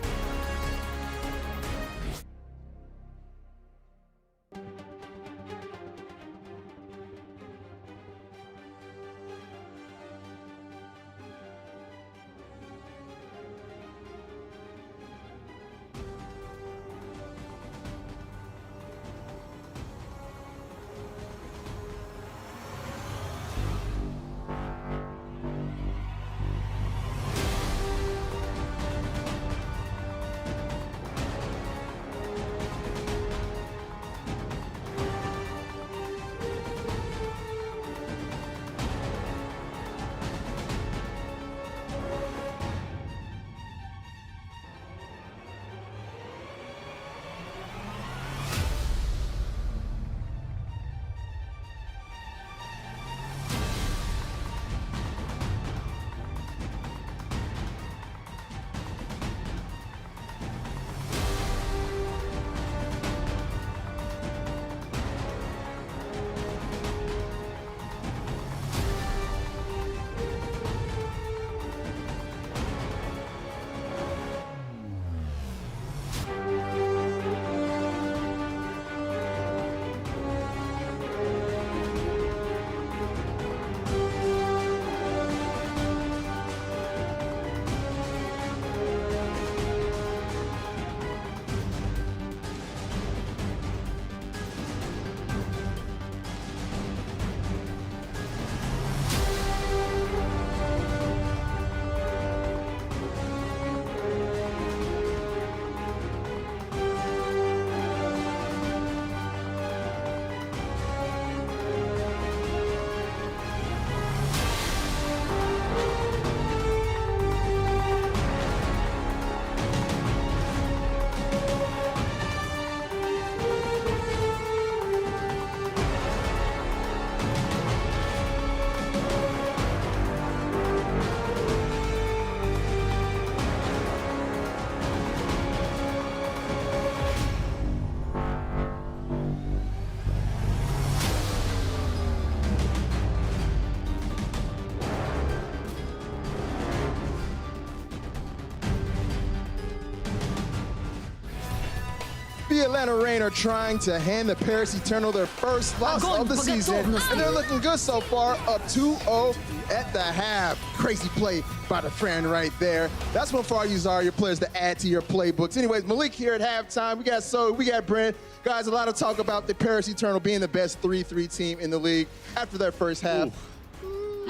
S4: The Atlanta Reign are trying to hand the Paris Eternal their first loss of the season, and they're looking good so far, up 2-0 at the half. Crazy play by the friend right there. That's one for all you Zarya players to add to your playbooks. Anyways, Malik here at halftime. We got Zoe, we got Brent. Guys, a lot of talk about the Paris Eternal being the best 3-3 team in the league after their first half.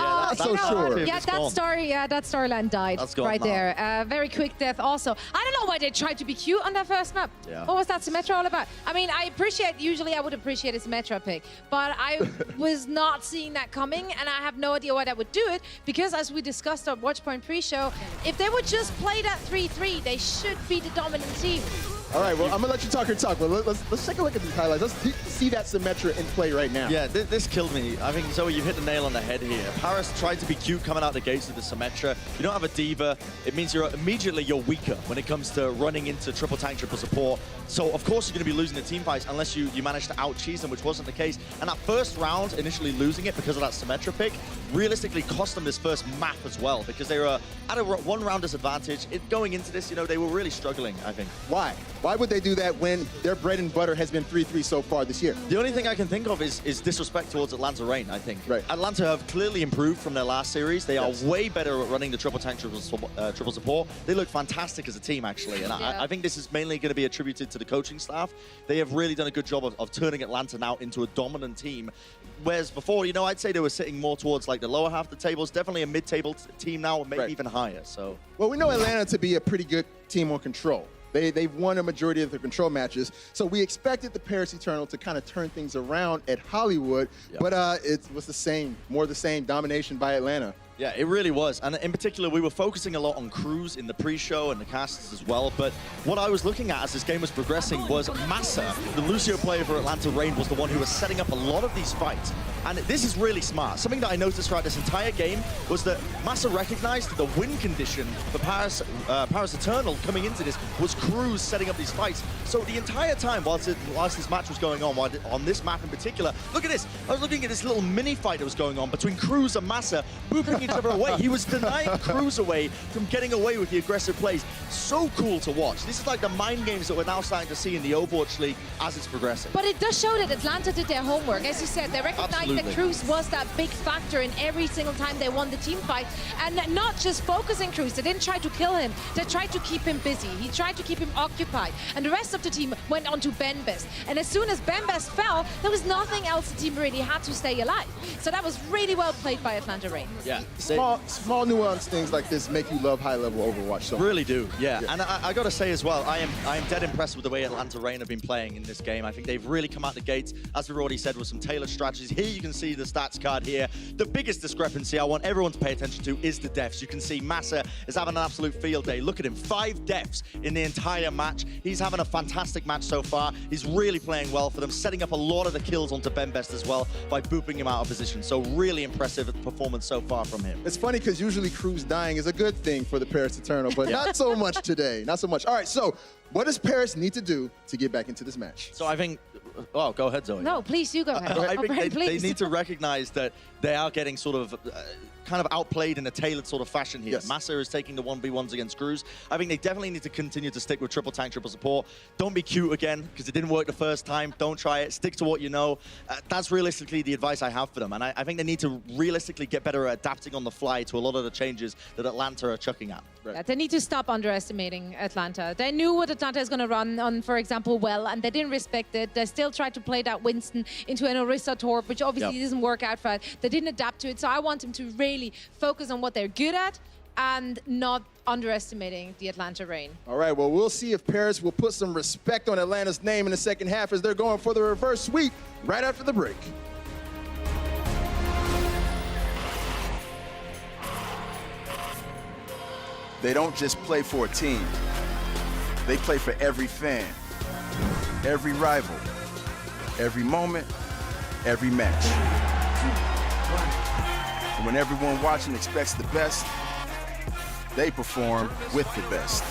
S4: Not so sure.
S10: Yeah, that storyline died right there. Very quick death also. I don't know why they tried to be cute on that first map.
S11: Yeah.
S10: What was that Symmetra all about? I mean, usually I would appreciate a Symmetra pick, but I was not seeing that coming, and I have no idea why that would do it, because as we discussed at Watchpoint pre-show, if they would just play that 3-3, they should be the dominant team.
S4: All right, well, I'm gonna let you talk your talk, but let's take a look at these highlights. Let's see that Symmetra in play right now.
S11: Yeah, this killed me. I think, Zoe, you hit the nail on the head here. Paris tried to be cute coming out the gates with the Symmetra. You don't have a diva. It means you're weaker when it comes to running into triple tank, triple support. So, of course, you're going to be losing the team fights unless you manage to out-cheese them, which wasn't the case. And that first round, initially losing it because of that Symmetra pick, realistically cost them this first map as well, because they were at a one-round disadvantage. Going into this, they were really struggling, I think.
S4: Why? Why would they do that when their bread and butter has been 3-3 so far this year?
S11: The only thing I can think of is disrespect towards Atlanta Reign, I think.
S4: Right.
S11: Atlanta have clearly improved from their last series. They are way better at running the triple tank, triple support. They look fantastic as a team, actually. And I think this is mainly going to be attributed to the coaching staff. They have really done a good job of turning Atlanta now into a dominant team. Whereas before, I'd say they were sitting more towards like the lower half of the table. It's definitely a mid-table team now, maybe even higher. So,
S4: well, we know Atlanta to be a pretty good team on control. They've won a majority of their control matches, so we expected the Paris Eternal to kind of turn things around at Hollywood, but it was the same, more the same, domination by Atlanta.
S11: Yeah, it really was. And in particular, we were focusing a lot on Cruz in the pre-show and the casts as well. But what I was looking at as this game was progressing was Massa, the Lucio player for Atlanta Reign, was the one who was setting up a lot of these fights. And this is really smart. Something that I noticed throughout this entire game was that Massa recognized the win condition for Paris Eternal coming into this was Cruz setting up these fights. So the entire time, whilst this match was going on this map in particular, look at this. I was looking at this little mini fight that was going on between Cruz and Massa, booping each other away. He was denying Cruz away from getting away with the aggressive plays. So cool to watch. This is like the mind games that we're now starting to see in the Overwatch League as it's progressing.
S10: But it does show that Atlanta did their homework. As you said, they recognized that Cruz was that big factor in every single time they won the team fight. And not just focusing Cruz. They didn't try to kill him. They tried to keep him busy. He tried to keep him occupied. And the rest of the team went on to Benbest. And as soon as Benbest fell, there was nothing else the team really had to stay alive. So that was really well played by Atlanta Reign.
S11: Yeah.
S4: Small nuanced things like this make you love high-level Overwatch. So
S11: really do, yeah. And I got to say as well, I am dead impressed with the way Atlanta Reign have been playing in this game. I think they've really come out the gates, as we've already said, with some tailored strategies. Here you can see the stats card here. The biggest discrepancy I want everyone to pay attention to is the deaths. You can see Massa is having an absolute field day. Look at him, 5 deaths in the entire match. He's having a fantastic match so far. He's really playing well for them, setting up a lot of the kills onto Benbest as well by booping him out of position. So really impressive performance so far from him.
S4: It's funny because usually Cruz dying is a good thing for the Paris Eternal, but not so much today. Not so much. All right, so what does Paris need to do to get back into this match?
S11: So I think, oh, go ahead, Zoe.
S10: No, please, you go ahead.
S11: I think they need to recognize that they are getting sort of kind of outplayed in a tailored sort of fashion here.
S4: Yes.
S11: Massa is taking the 1v1s against Cruz. I think they definitely need to continue to stick with triple tank, triple support. Don't be cute again, because it didn't work the first time. Don't try it. Stick to what you know. That's realistically the advice I have for them. And I think they need to realistically get better at adapting on the fly to a lot of the changes that Atlanta are chucking at.
S10: Right. Yeah, they need to stop underestimating Atlanta. They knew what Atlanta is going to run on, for example, well, and they didn't respect it. They still tried to play that Winston into an Orisa Torp, which obviously doesn't work out for it. They didn't adapt to it. So I want them to really focus on what they're good at and not underestimating the Atlanta Reign.
S4: All right, well, we'll see if Paris will put some respect on Atlanta's name in the second half as they're going for the reverse sweep right after the break.
S12: They don't just play for a team. They play for every fan, every rival, every moment, every match. And when everyone watching expects the best, they perform with the best.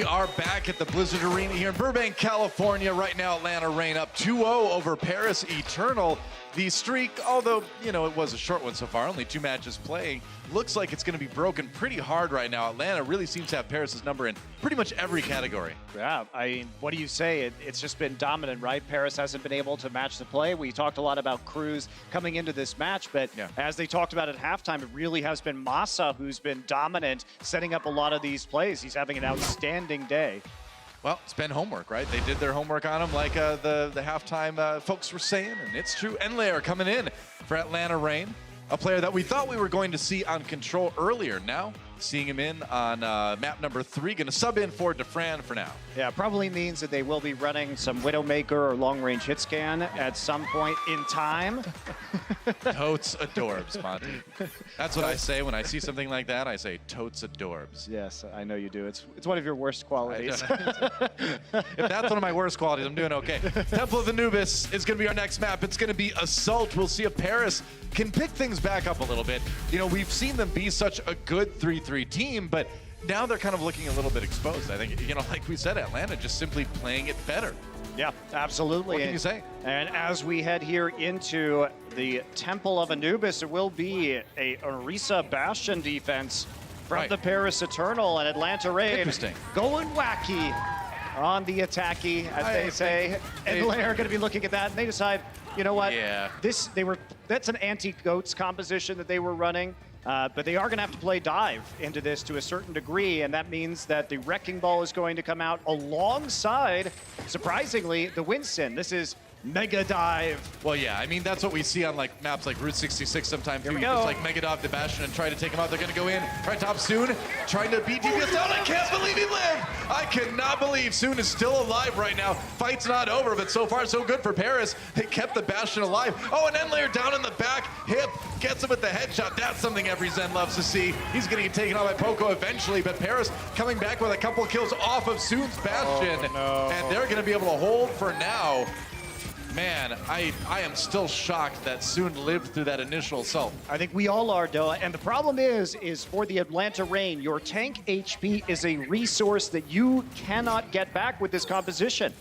S1: are back at the Blizzard Arena here in Burbank, California. Right now, Atlanta Reign up 2-0 over Paris Eternal. The streak, although, you know, it was a short one so far, only 2 matches playing, looks like it's going to be broken pretty hard right now. Atlanta really seems to have Paris's number in pretty much every category.
S2: Yeah, I mean, what do you say? It's just been dominant, right? Paris hasn't been able to match the play. We talked a lot about Cruz coming into this match, but as they talked about at halftime, it really has been Massa who's been dominant, setting up a lot of these plays. He's having an outstanding day.
S1: Well, it's been homework, right? They did their homework on him like the halftime folks were saying, and it's true. Enlayer coming in for Atlanta Reign, a player that we thought we were going to see on Control earlier. Now, seeing him in on map number 3, going to sub in for Defran for now.
S2: Yeah, probably means that they will be running some Widowmaker or long-range hit scan at some point in time.
S1: Totes adorbs, Monty. That's what I say when I see something like that. I say totes adorbs.
S2: Yes, I know you do. It's one of your worst qualities.
S1: If that's one of my worst qualities, I'm doing okay. Temple of Anubis is going to be our next map. It's going to be Assault. We'll see if Paris can pick things back up a little bit. You know, we've seen them be such a good 3-3 team, but now they're kind of looking a little bit exposed. I think, you know, like we said, Atlanta just simply playing it better.
S2: Yeah, absolutely.
S1: What can you say?
S2: And as we head here into the Temple of Anubis, it will be a Orisa Bastion defense from the Paris Eternal and Atlanta Reign.
S1: Interesting.
S2: Going wacky on the attacky, as they say. And they are going to be looking at that, and they decide, you know what?
S1: Yeah.
S2: That's an anti-goats composition that they were running. But they are going to have to play dive into this to a certain degree, and that means that the Wrecking Ball is going to come out alongside, surprisingly, the Winston. This is Mega Dive.
S1: Well, yeah, I mean, that's what we see on like maps like Route 66 sometimes too.
S2: Here we
S1: You
S2: go.
S1: just like Mega Dive the Bastion and try to take him out. They're going to go in, right top Soon, trying to beat DPS down. I can't believe he lived! I cannot believe Soon is still alive right now. Fight's not over, but so far so good for Paris. They kept the Bastion alive. Oh, and Enlayer down in the back. Hip gets him with the headshot. That's something every Zen loves to see. He's going to get taken out by Poco eventually, but Paris coming back with a couple kills off of Soon's Bastion.
S2: Oh, no.
S1: And they're going to be able to hold for now. Man, I am still shocked that Soon lived through that initial assault.
S2: I think we all are, Doa. And the problem is for the Atlanta Reign, your tank HP is a resource that you cannot get back with this composition.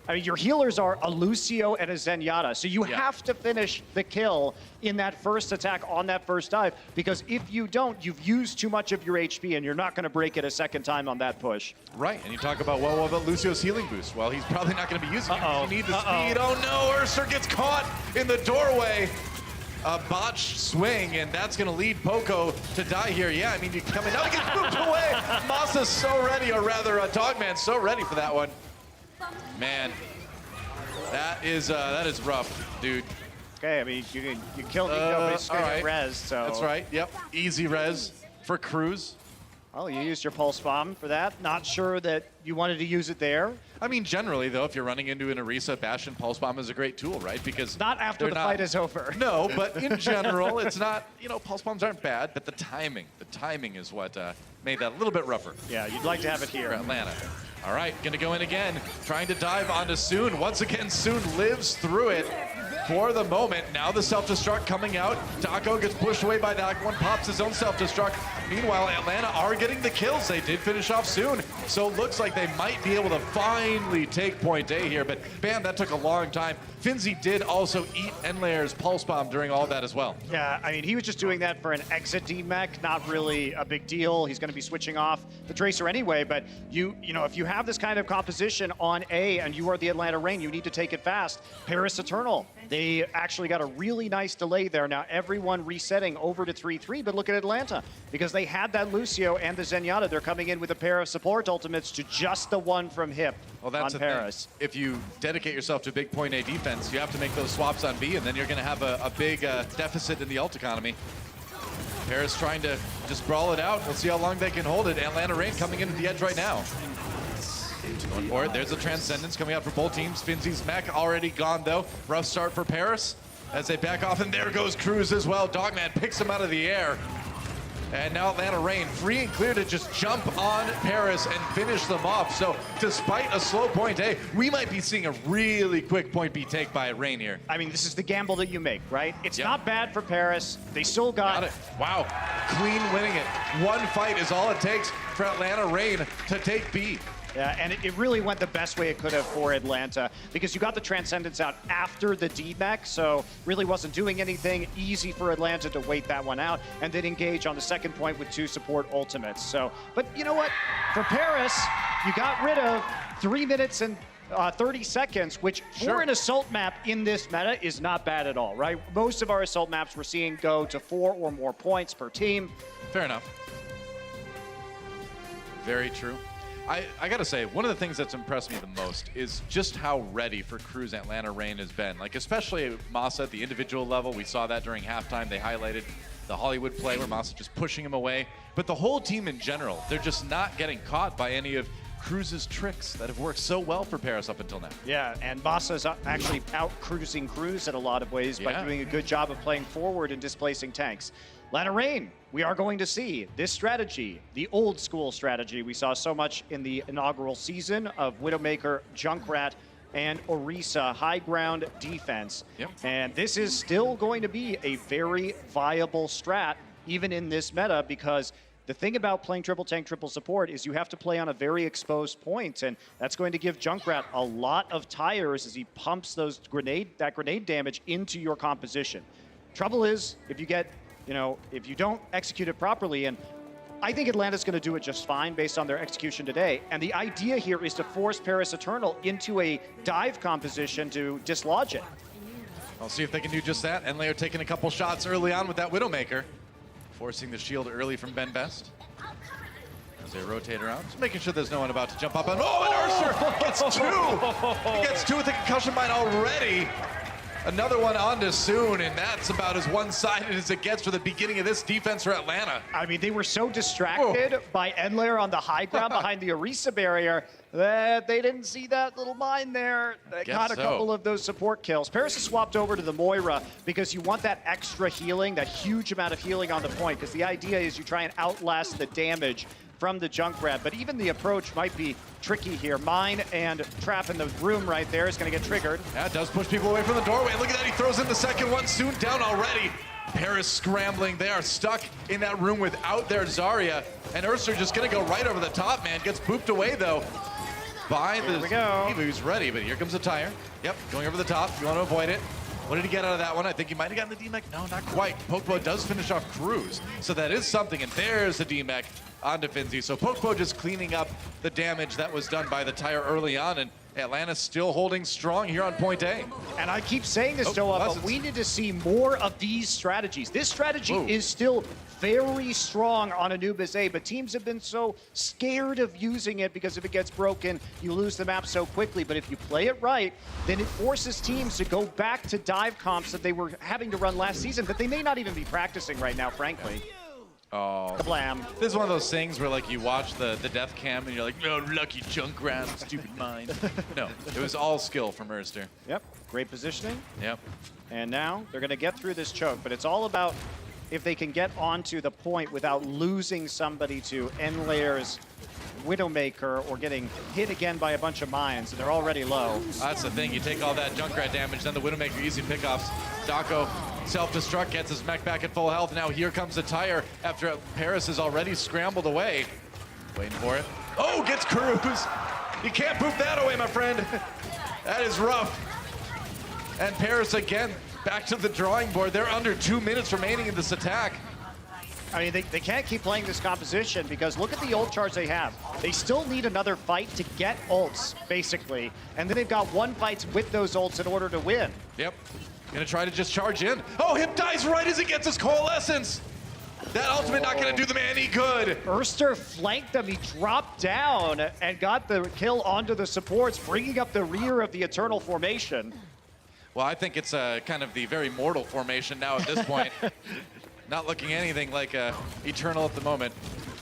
S2: I mean, your healers are a Lucio and a Zenyatta, so you have to finish the kill in that first attack on that first dive, because if you don't, you've used too much of your HP and you're not going to break it a second time on that push.
S1: Right, and you talk about, well, what about Lucio's healing boost? Well, he's probably not going to be using it. You need the speed. Oh no, Ursa gets caught in the doorway. A botch swing, and that's going to lead Poco to die here. Yeah, I mean, you come in, now he gets moved away. Masa's so ready, or rather, Dogman's so ready for that one. Man, that is rough, dude.
S2: Okay, I mean, you killed me, string of res, so.
S1: That's right, yep. Easy res for Cruz.
S2: Oh, you used your pulse bomb for that. Not sure that you wanted to use it there.
S1: I mean, generally, though, if you're running into an Orisa, Bastion Pulse Bomb is a great tool, right? Because
S2: not after the fight is over.
S1: No, but in general, it's not, you know, Pulse Bombs aren't bad, but the timing is what made that a little bit rougher.
S2: Yeah, you'd like to have it here.
S1: For Atlanta. All right, gonna go in again, trying to dive onto Soon. Once again, Soon lives through it for the moment. Now the self-destruct coming out. Daco gets pushed away by that one, pops his own self-destruct. Meanwhile, Atlanta are getting the kills. They did finish off Soon, so it looks like they might be able to finally take point A here, but bam, that took a long time. Finzi did also eat Enlayer's Pulse Bomb during all that as well.
S2: Yeah, I mean, he was just doing that for an exit D-Mech, not really a big deal. He's going to be switching off the Tracer anyway, but you know, if you have this kind of composition on A and you are the Atlanta Reign, you need to take it fast. Paris Eternal, they actually got a really nice delay there. Now everyone resetting over to 3-3, but look at Atlanta, because they had that Lucio and the Zenyatta. They're coming in with a pair of support ultimates to just the one from Hip
S1: that's
S2: on Paris.
S1: If you dedicate yourself to big point A defense, you have to make those swaps on B, and then you're going to have a big deficit in the ult economy. Paris trying to just brawl it out. We'll see how long they can hold it. Atlanta Reign coming into the edge right now. Going for it. There's a Transcendence coming out for both teams. Finzi's mech already gone, though. Rough start for Paris as they back off, and there goes Cruz as well. Dogman picks him out of the air. And now Atlanta Reign free and clear to just jump on Paris and finish them off. So despite a slow point A, we might be seeing a really quick point B take by Reign here.
S2: I mean, this is the gamble that you make, right? It's not bad for Paris. They still got
S1: it. Wow, clean winning it. One fight is all it takes for Atlanta Reign to take B.
S2: Yeah, and it really went the best way it could have for Atlanta because you got the Transcendence out after the D-Mech, so really wasn't doing anything. Easy for Atlanta to wait that one out and then engage on the second point with 2 support ultimates. So, but you know what? For Paris, you got rid of 3 minutes and 30 seconds, which for an assault map in this meta is not bad at all, right? Most of our assault maps we're seeing go to 4 or more points per team.
S1: Fair enough. Very true. I gotta say, one of the things that's impressed me the most is just how ready for Cruz Atlanta Reign has been. Like, especially Masa at the individual level. We saw that during halftime. They highlighted the Hollywood play where Masa just pushing him away. But the whole team in general, they're just not getting caught by any of Cruz's tricks that have worked so well for Paris up until now.
S2: Yeah, and Masa's actually out-cruising Cruz in a lot of ways by doing a good job of playing forward and displacing tanks. Atlanta Reign, we are going to see this strategy, the old school strategy we saw so much in the inaugural season of Widowmaker, Junkrat, and Orisa, high ground defense. And this is still going to be a very viable strat, even in this meta, because the thing about playing triple tank, triple support is you have to play on a very exposed point, and that's going to give Junkrat a lot of tires as he pumps those grenade damage into your composition. Trouble is, if you get, if you don't execute it properly, and I think Atlanta's going to do it just fine based on their execution today. And the idea here is to force Paris Eternal into a dive composition to dislodge it.
S1: I'll see if they can do just that. And Enlayer taking a couple shots early on with that Widowmaker, forcing the shield early from Ben Best. As they rotate around, just making sure there's no one about to jump up. And Urser gets 2! He gets 2 with the concussion mine already. Another one onto Soon, and that's about as one-sided as it gets for the beginning of this defense for Atlanta.
S2: I mean, they were so distracted by Enlayer on the high ground behind the Orisa barrier that they didn't see that little mine there. They got a couple of those support kills. Paris has swapped over to the Moira because you want that extra healing, that huge amount of healing on the point, because the idea is you try and outlast the damage from the Junkrat, but even the approach might be tricky here. Mine and trap in the room right there is going to get triggered.
S1: That does push people away from the doorway. Look at that, he throws in the second one, Soon down already. Paris scrambling, they are stuck in that room without their Zarya, and Urser just going to go right over the top, man. Gets pooped away though by the Steve, who's ready, but here comes the tire. Yep, going over the top, you want to avoid it. What did he get out of that one? I think he might have gotten the D-Mech. No, not quite. Pokpo does finish off Cruz, so that is something, and there's the D-Mech onto Finzi. So Pokpo just cleaning up the damage that was done by the tire early on, and Atlanta's still holding strong here on point A.
S2: And I keep saying this, Noah, but we need to see more of these strategies. This strategy is still very strong on Anubis A, but teams have been so scared of using it because if it gets broken, you lose the map so quickly. But if you play it right, then it forces teams to go back to dive comps that they were having to run last season that they may not even be practicing right now, frankly.
S1: Oh,
S2: Kablam.
S1: This is one of those things where like you watch the death cam and you're like, no, lucky Junkrat, stupid mind. No, it was all skill from Urster.
S2: Yep, great positioning.
S1: Yep.
S2: And now they're going to get through this choke, but it's all about if they can get onto the point without losing somebody to Enlayer's Widowmaker or getting hit again by a bunch of mines, and they're already low.
S1: That's the thing, you take all that Junkrat damage, then the Widowmaker easy pickoffs. Dako self-destruct, gets his mech back at full health. Now here comes the tire after Paris is already scrambled away. Waiting for it. Oh, gets Cruz. You can't poop that away, my friend. That is rough. And Paris again, back to the drawing board. They're under 2 minutes remaining in this attack.
S2: I mean, they can't keep playing this composition because look at the ult charge they have. They still need another fight to get ults, basically. And then they've got one fight with those ults in order to win.
S1: Yep. Gonna try to just charge in. Oh, Hip dies right as he gets his Coalescence. That ultimate not gonna do them any good.
S2: Urster flanked them. He dropped down and got the kill onto the supports, bringing up the rear of the Eternal formation.
S1: Well, I think it's kind of the very mortal formation now at this point. Not looking anything like Eternal at the moment.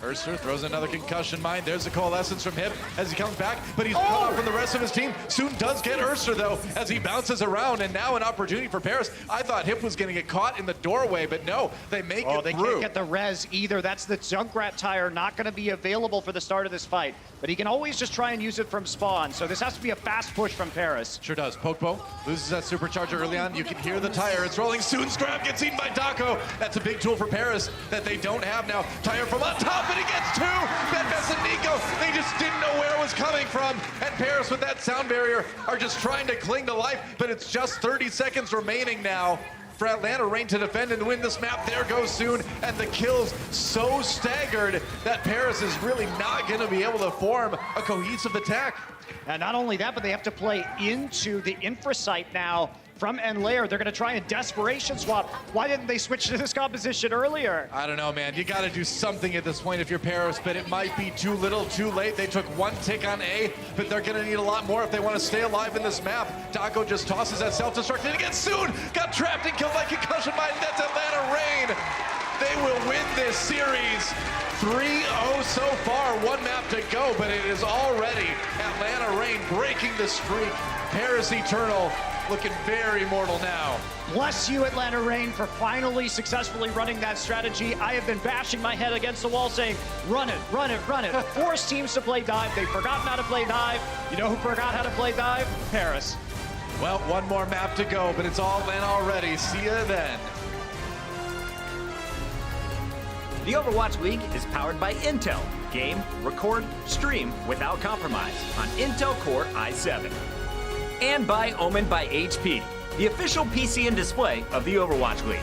S1: Urster throws another concussion mine. There's the Coalescence from Hip as he comes back, but he's cut off from the rest of his team. Soon does get Urster, though, as he bounces around, and now an opportunity for Paris. I thought Hip was going to get caught in the doorway, but no, they make it
S2: they
S1: through.
S2: Can't get the res either. That's the Junkrat tire, not going to be available for the start of this fight, but he can always just try and use it from spawn, so this has to be a fast push from Paris.
S1: Sure does. Pokpo loses that supercharger early on. You can hear the tire. It's rolling. Soon's grab gets eaten by Dako. That's a big tool for Paris that they don't have now. Tire from on top, and he gets two. Bedfest and Nico, they just didn't know where it was coming from. And Paris with that sound barrier are just trying to cling to life, but it's just 30 seconds remaining now for Atlanta Reign to defend and win this map. There goes Soon, and the kills so staggered that Paris is really not going to be able to form a cohesive attack.
S2: And not only that, but they have to play into the infra site now from Enlair. They're going to try a desperation swap. Why didn't they switch to this composition earlier?
S1: I don't know, man. You got to do something at this point if you're Paris, but it might be too little, too late. They took one tick on A, but they're going to need a lot more if they want to stay alive in this map. Daco just tosses that self-destruct, and again, Soon got trapped and killed by Concussion Mine. That's Atlanta Reign. They will win this series 3-0 so far. One map to go, but it is already Atlanta Reign breaking the streak. Paris Eternal looking very mortal now.
S2: Bless you, Atlanta Reign, for finally successfully running that strategy. I have been bashing my head against the wall saying, run it, run it, run it. Force teams to play dive. They've forgotten how to play dive. You know who forgot how to play dive? Paris.
S1: Well, one more map to go, but it's all in already. See you then.
S3: The Overwatch League is powered by Intel. Game, record, stream without compromise on Intel Core i7. And by Omen by HP, the official PC and display of the Overwatch League.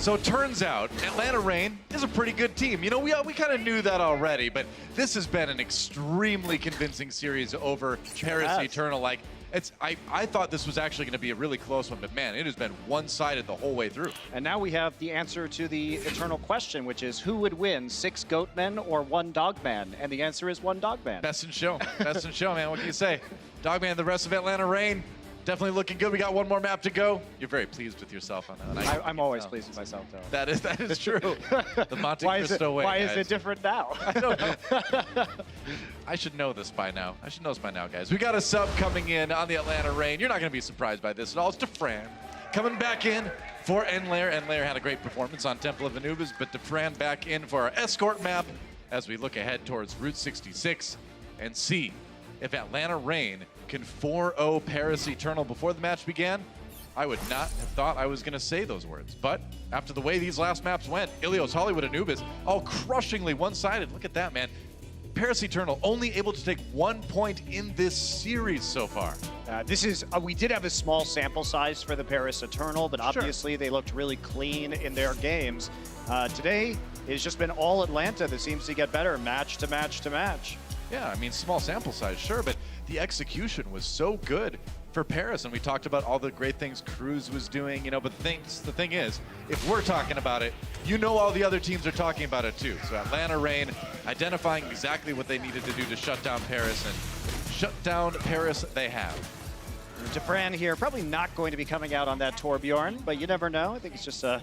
S1: So it turns out Atlanta Reign is a pretty good team. You know, we kind of knew that already, but this has been an extremely convincing series over Paris Eternal. Like, I thought this was actually going to be a really close one, but man, it has been one-sided the whole way through.
S2: And now we have the answer to the eternal question, which is who would win, 6 Goatmen or 1 Dogman? And the answer is 1 Dogman.
S1: Best in show. Best in show, man. What can you say? Dogman, the rest of Atlanta Reign, definitely looking good. We got one more map to go. You're very pleased with yourself on that.
S2: I'm always pleased with myself, though.
S1: That is true. The Monte Cristo way.
S2: Why
S1: guys.
S2: is it different now?
S1: I don't know. I should know this by now. Guys. We got a sub coming in on the Atlanta Reign. You're not going to be surprised by this at all. It's Defran coming back in for Enlair. Enlair had a great performance on Temple of Anubis, but Defran back in for our escort map as we look ahead towards Route 66 and see if Atlanta Reign can 4-0 Paris Eternal before the match began. I would not have thought I was going to say those words. But after the way these last maps went, Ilios, Hollywood, Anubis, all crushingly one-sided. Look at that, man. Paris Eternal only able to take 1 point in this series so far.
S2: This is, we did have a small sample size for the Paris Eternal, but obviously they looked really clean in their games. Today, it's just been all Atlanta that seems to get better match to match to match.
S1: Yeah, I mean, small sample size, sure, but the execution was so good for Paris, and we talked about all the great things Cruz was doing, you know, but the thing is, if we're talking about it, you know all the other teams are talking about it too. So Atlanta Reign identifying exactly what they needed to do to shut down Paris, and shut down Paris they have.
S2: Defran here, probably not going to be coming out on that Torbjorn, but you never know. I think it's just a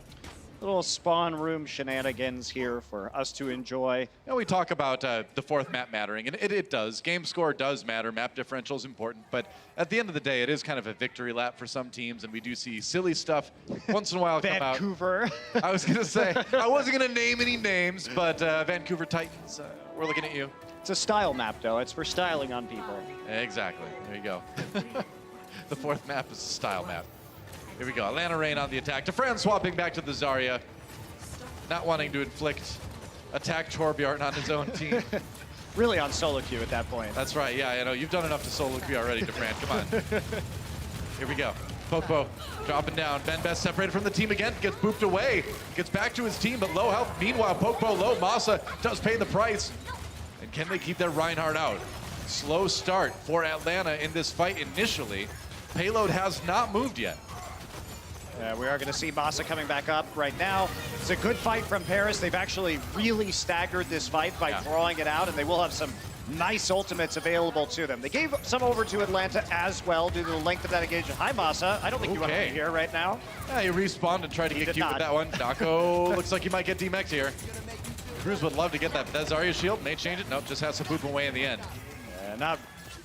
S2: little spawn room shenanigans here for us to enjoy.
S1: You know, we talk about the fourth map mattering, and it does. Game score does matter. Map differential is important, but at the end of the day, it is kind of a victory lap for some teams, and we do see silly stuff once in a while come out.
S2: Vancouver.
S1: I was going to say, I wasn't going to name any names, but Vancouver Titans, we're looking at you.
S2: It's a style map, though. It's for styling on people.
S1: Exactly. There you go. The fourth map is a style map. Here we go. Atlanta Reign on the attack. Defran swapping back to the Zarya. Not wanting to inflict attack Torbjorn on his own team.
S2: Really on solo queue at that point.
S1: That's right. Yeah, I know. You've done enough to solo queue already, Defran. Come on. Here we go. Popo dropping down. Benbest separated from the team again. Gets booped away. Gets back to his team, but low health. Meanwhile, Popo low. Masa does pay the price. And can they keep their Reinhardt out? Slow start for Atlanta in this fight initially. Payload has not moved yet.
S2: We are going to see Masa coming back up right now. It's a good fight from Paris. They've actually really staggered this fight by drawing it out, and they will have some nice ultimates available to them. They gave some over to Atlanta as well due to the length of that engagement. Hi, Masa. I don't think you want to be here right now.
S1: Yeah, he respawned and tried to get cute with that one. Dako looks like he might get DMX'd here. Cruz would love to get that Zarya shield. May change it. Nope, just has to boop him away in the end.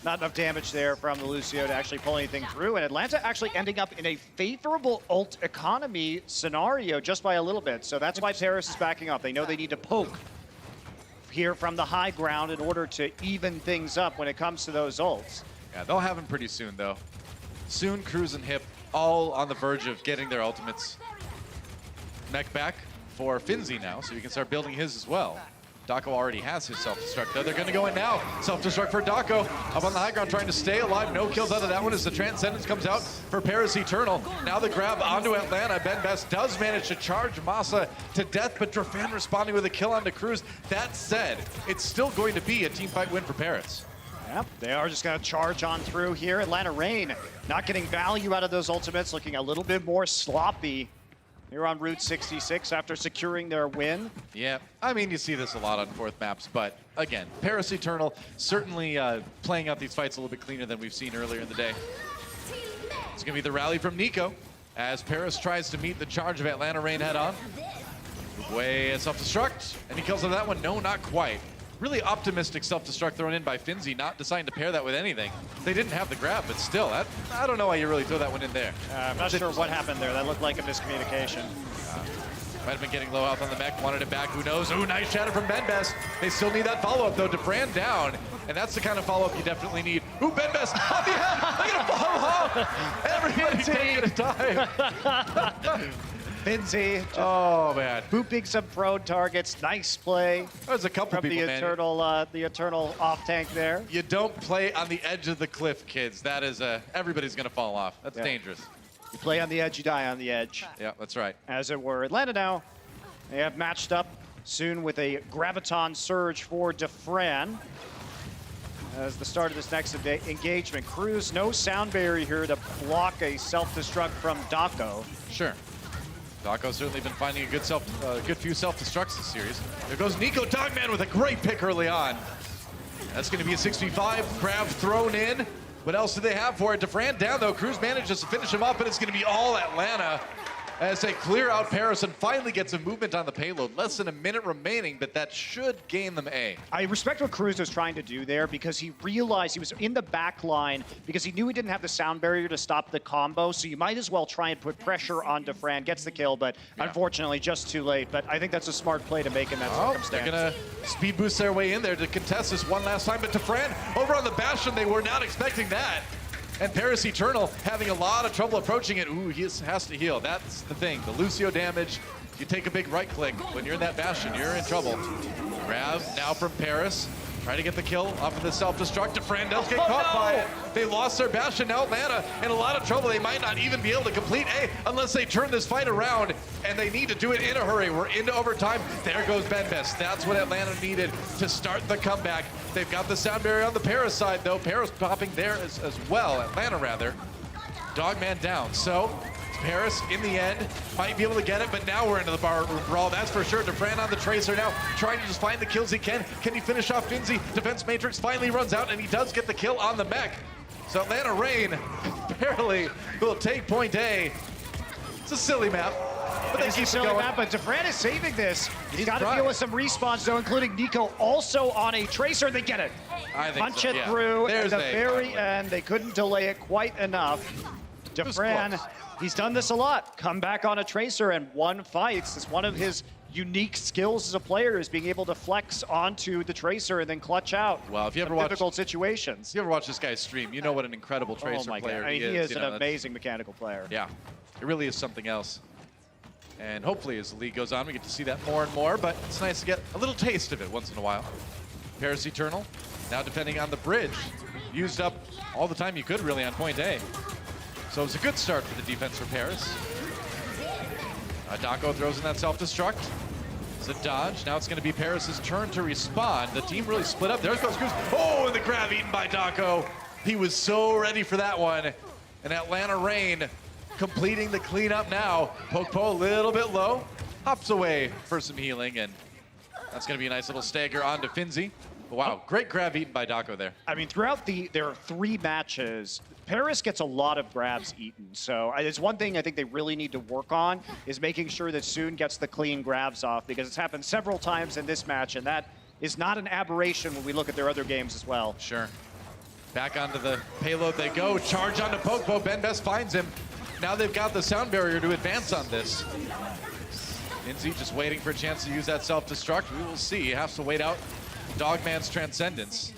S2: Not enough damage there from the Lucio to actually pull anything through, and Atlanta actually ending up in a favorable ult economy scenario just by a little bit. So that's why Paris is backing up. They know they need to poke here from the high ground in order to even things up when it comes to those ults.
S1: Yeah, they'll have him pretty soon, though. Soon, Cruz and Hip all on the verge of getting their ultimates. Mech back for Finzi now, so he can start building his as well. Dako already has his self-destruct, though. They're going to go in now. Self-destruct for Dako. Up on the high ground, trying to stay alive. No kills out of that one as the Transcendence comes out for Paris Eternal. Now the grab onto Atlanta. Benbest does manage to charge Masa to death, but Drafan responding with a kill onto Cruz. That said, it's still going to be a team fight win for Paris.
S2: Yep, they are just going to charge on through here. Atlanta Reign not getting value out of those ultimates, looking a little bit more sloppy. They're on Route 66 after securing their win.
S1: Yeah, I mean, you see this a lot on fourth maps, but again, Paris Eternal certainly playing out these fights a little bit cleaner than we've seen earlier in the day. It's going to be the rally from Nico as Paris tries to meet the charge of Atlanta Reign head on. Way at self-destruct, and he kills on that one. No, not quite. Really optimistic self-destruct thrown in by Finzi, not deciding to pair that with anything. They didn't have the grab, but still, I don't know why you really throw that one in there.
S2: I'm not sure what happened there. That looked like a miscommunication.
S1: Might have been getting low health on the mech, wanted it back, who knows? Ooh, nice shatter from Benbest. They still need that follow-up, though. Defran down, and that's the kind of follow-up you definitely need. Ooh, Benbest on the head! They're gonna follow off! Everybody taking a time.
S2: Finzi,
S1: oh man,
S2: booping some prone targets. Nice play.
S1: There's a couple
S2: from
S1: people,
S2: the eternal off tank there.
S1: You don't play on the edge of the cliff, kids. That is everybody's gonna fall off. That's dangerous.
S2: You play on the edge, you die on the edge.
S1: Yeah, that's right.
S2: As it were. Atlanta now, they have matched up soon with a Graviton Surge for Defran. As the start of this next engagement, Cruz, no sound barrier here to block a self-destruct from Dako.
S1: Sure. Dako's certainly been finding a good few self-destructs this series. There goes Nico Dogman with a great pick early on. That's going to be a 6v5. Grab thrown in. What else do they have for it? Defran down, though. Cruz manages to finish him up, and it's going to be all Atlanta as they clear out Paris and finally get some movement on the payload. Less than a minute remaining, but that should gain them A.
S2: I respect what Cruz was trying to do there because he realized he was in the back line because he knew he didn't have the sound barrier to stop the combo, so you might as well try and put pressure on Defran. Gets the kill, but unfortunately just too late. But I think that's a smart play to make in that circumstance.
S1: They're going to speed boost their way in there to contest this one last time, but Defran over on the Bastion, they were not expecting that. And Paris Eternal having a lot of trouble approaching it. Ooh, he has to heal. That's the thing. The Lucio damage, you take a big right click. When you're in that bastion, you're in trouble. Grab now from Paris. Try to get the kill off of the self-destruct. Fran does get caught by it. They lost their bastion. Now Atlanta in a lot of trouble. They might not even be able to complete A unless they turn this fight around, and they need to do it in a hurry. We're into overtime. There goes Benbest. That's what Atlanta needed to start the comeback. They've got the sound barrier on the Paris side, though. Paris popping there as well. Atlanta, rather. Dogman down. So Paris, in the end, might be able to get it, but now we're into the bar brawl, that's for sure. Defran on the Tracer now, trying to just find the kills he can. Can he finish off Finzi? Defense Matrix finally runs out, and he does get the kill on the mech. So Atlanta Reign barely will take point A. It's a silly map, but they keep it going.
S2: But Defran is saving this. He's got to deal with some respawns, though, including Nico also on a Tracer. They get it.
S1: I think
S2: Punch
S1: so,
S2: it
S1: yeah.
S2: through
S1: There's
S2: at the
S1: A,
S2: very end. They couldn't delay it quite enough. Defran, he's done this a lot. Come back on a Tracer and won fights. It's one of his unique skills as a player, is being able to flex onto the Tracer and then clutch out.
S1: Well, if you ever
S2: difficult situations.
S1: If you ever watch this guy stream, you know what an incredible Tracer player
S2: God.
S1: he is.
S2: He is
S1: you
S2: an
S1: know,
S2: amazing mechanical player.
S1: Yeah, it really is something else. And hopefully as the league goes on, we get to see that more and more, but it's nice to get a little taste of it once in a while. Paris Eternal, now defending on the bridge. Used up all the time you could really on point A. So it was a good start for the defense for Paris. Dako throws in that self-destruct. It's a dodge. Now it's going to be Paris's turn to respond. The team really split up. There goes Cruz. Oh, and the grab eaten by Dako. He was so ready for that one. And Atlanta Reign completing the cleanup now. Popo a little bit low. Hops away for some healing, and that's going to be a nice little stagger onto Finzi. Wow, great grab eaten by Dako there.
S2: I mean, throughout their 3 matches, Paris gets a lot of grabs eaten. So it's one thing I think they really need to work on, is making sure that Soon gets the clean grabs off, because it's happened several times in this match, and that is not an aberration when we look at their other games as well.
S1: Sure. Back onto the payload they go. Charge onto Popo. Benbest finds him. Now they've got the sound barrier to advance on this. Inzi just waiting for a chance to use that self-destruct. We will see. He has to wait out Dogman's Transcendence.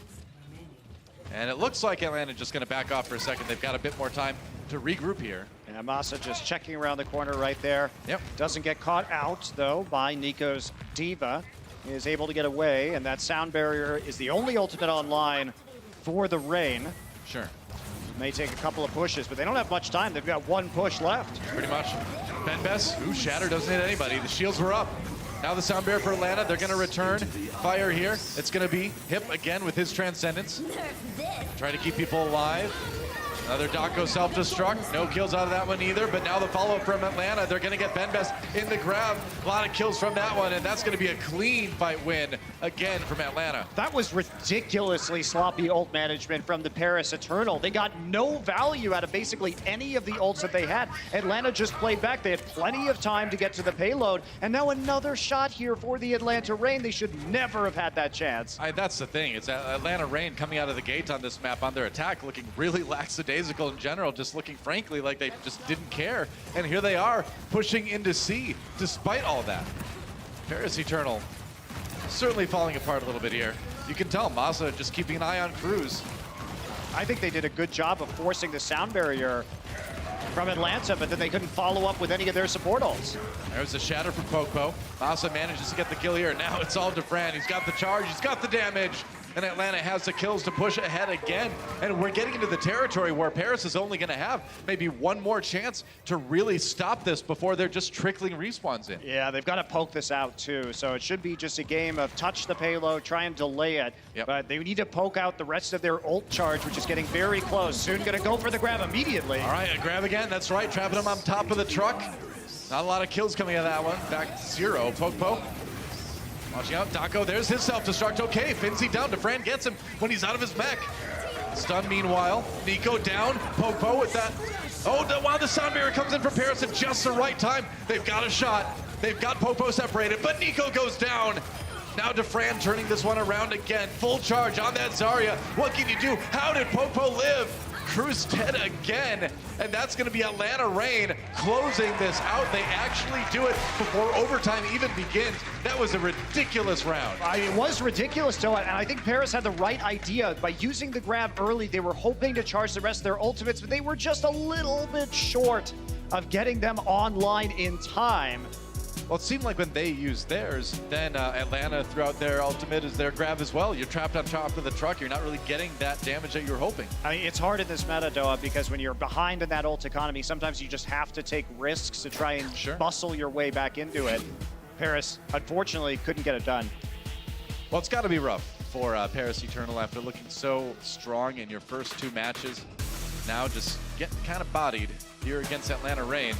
S1: And it looks like Atlanta just going to back off for a second. They've got a bit more time to regroup here.
S2: And Amasa just checking around the corner right there.
S1: Yep.
S2: Doesn't get caught out, though, by Nico's Diva. He is able to get away, and that sound barrier is the only ultimate online for the Reign.
S1: Sure.
S2: May take a couple of pushes, but they don't have much time. They've got 1 push left.
S1: Pretty much. Benbest, ooh, Shatter doesn't hit anybody. The shields were up. Now the sound barrier for Atlanta. They're going to return fire here. It's going to be Hip again with his Transcendence. Try to keep people alive. Another Dako self-destruct. No kills out of that one either, but now the follow-up from Atlanta. They're going to get Benbest in the grab. A lot of kills from that one, and that's going to be a clean fight win again from Atlanta.
S2: That was ridiculously sloppy ult management from the Paris Eternal. They got no value out of basically any of the ults that they had. Atlanta just played back. They had plenty of time to get to the payload, and now another shot here for the Atlanta Reign. They should never have had that chance.
S1: That's the thing. It's Atlanta Reign coming out of the gate on this map on their attack, looking really lackadaisical in general, just looking frankly like they just didn't care. And here they are pushing into C despite all that. Paris Eternal certainly falling apart a little bit here. You can tell Masa just keeping an eye on Cruz.
S2: I think they did a good job of forcing the sound barrier from Atlanta, but then they couldn't follow up with any of their support ults.
S1: There's a shatter from Popo. Masa manages to get the kill here. Now it's all Defran. He's got the charge, he's got the damage. And Atlanta has the kills to push ahead again. And we're getting into the territory where Paris is only going to have maybe 1 more chance to really stop this before they're just trickling respawns in.
S2: Yeah, they've got to poke this out too. So it should be just a game of touch the payload, try and delay it.
S1: Yep.
S2: But they need to poke out the rest of their ult charge, which is getting very close. Soon going to go for the grab immediately.
S1: All right, a grab again. That's right, trapping him on top of the truck. Not a lot of kills coming out of that one. Back to 0. Popo. Watching out, Dako, there's his self-destruct. Okay, Finzi down. Defran gets him when he's out of his mech. Stun meanwhile. Nico down. Popo with that. Oh, wow, the sound barrier comes in for Paris at just the right time. They've got a shot. They've got Popo separated, but Nico goes down. Now Defran turning this one around again. Full charge on that Zarya. What can you do? How did Popo live? Cruz dead again, and that's going to be Atlanta Reign closing this out. They actually do it before overtime even begins. That was a ridiculous round.
S2: It was ridiculous, though, and I think Paris had the right idea. By using the grab early, they were hoping to charge the rest of their ultimates, but they were just a little bit short of getting them online in time.
S1: Well, it seemed like when they used theirs, then Atlanta threw out their ultimate as their grab as well. You're trapped on top of the truck. You're not really getting that damage that you were hoping.
S2: I mean, it's hard in this meta, Doa, because when you're behind in that ult economy, sometimes you just have to take risks to try and bustle your way back into it. Paris, unfortunately, couldn't get it done.
S1: Well, it's got to be rough for Paris Eternal after looking so strong in your first 2 matches. Now just getting kind of bodied here against Atlanta Reign.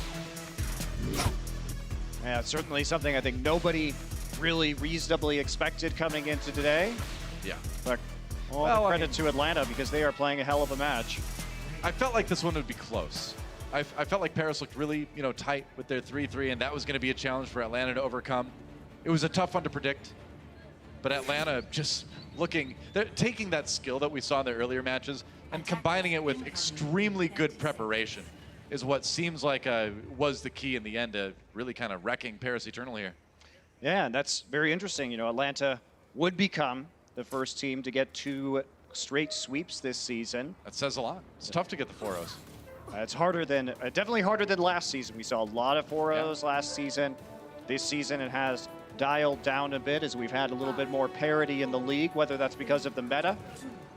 S2: Yeah, it's certainly something I think nobody really reasonably expected coming into today.
S1: Yeah.
S2: But well, credit to Atlanta because they are playing a hell of a match.
S1: I felt like this one would be close. I felt like Paris looked really, tight with their 3-3, and that was going to be a challenge for Atlanta to overcome. It was a tough one to predict, but Atlanta just they're taking that skill that we saw in the earlier matches and combining it with extremely good preparation is what seems like was the key in the end to really kind of wrecking Paris Eternal here.
S2: Yeah, and that's very interesting. Atlanta would become the first team to get 2 straight sweeps this season.
S1: That says a lot. It's tough to get the 4-0s.
S2: It's harder than, definitely harder than last season. We saw a lot of 4-0s last season. This season it has dialed down a bit as we've had a little bit more parity in the league, whether that's because of the meta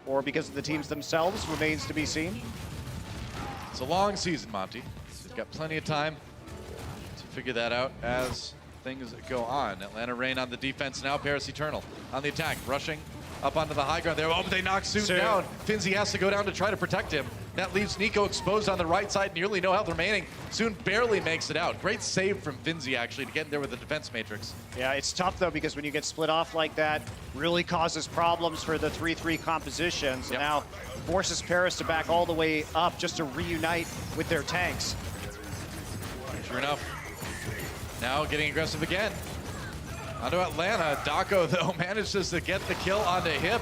S2: or because of the teams themselves remains to be seen.
S1: It's a long season, Monty. You've got plenty of time to figure that out as things go on. Atlanta Reign on the defense now. Paris Eternal on the attack, rushing up onto the high ground there. Oh, but they knock Soon down. Finzi has to go down to try to protect him. That leaves Nico exposed on the right side, nearly no health remaining. Soon barely makes it out. Great save from Finzi, actually, to get in there with the defense matrix.
S2: Yeah, it's tough, though, because when you get split off like that, really causes problems for the 3-3 composition. So now forces Paris to back all the way up just to reunite with their tanks.
S1: Sure enough, now getting aggressive again. Onto Atlanta. Dako, though, manages to get the kill onto Hip.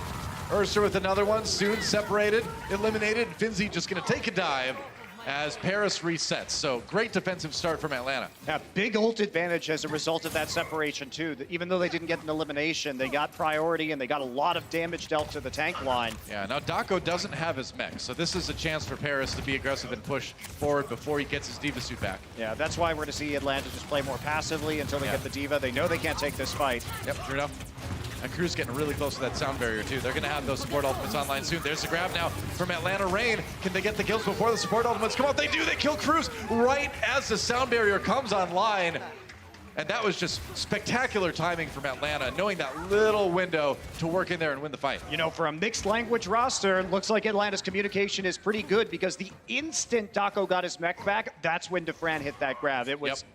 S1: Ursa with another one, Soon separated, eliminated. Finzi just going to take a dive as Paris resets. So great defensive start from Atlanta.
S2: Yeah, big ult advantage as a result of that separation too. Even though they didn't get an elimination, they got priority and they got a lot of damage dealt to the tank line.
S1: Yeah, now Dako doesn't have his mech, so this is a chance for Paris to be aggressive and push forward before he gets his D.Va suit back.
S2: Yeah, that's why we're going to see Atlanta just play more passively until they get the D.Va. They know they can't take this fight.
S1: Yep, sure enough. And Cruz getting really close to that sound barrier too. They're going to have those support ultimates online soon. There's the grab now from Atlanta Reign. Can they get the kills before the support ultimates come out? They do. They kill Cruz right as the sound barrier comes online. And that was just spectacular timing from Atlanta, knowing that little window to work in there and win the fight.
S2: For a mixed language roster, it looks like Atlanta's communication is pretty good because the instant Dako got his mech back, that's when Defran hit that grab. It was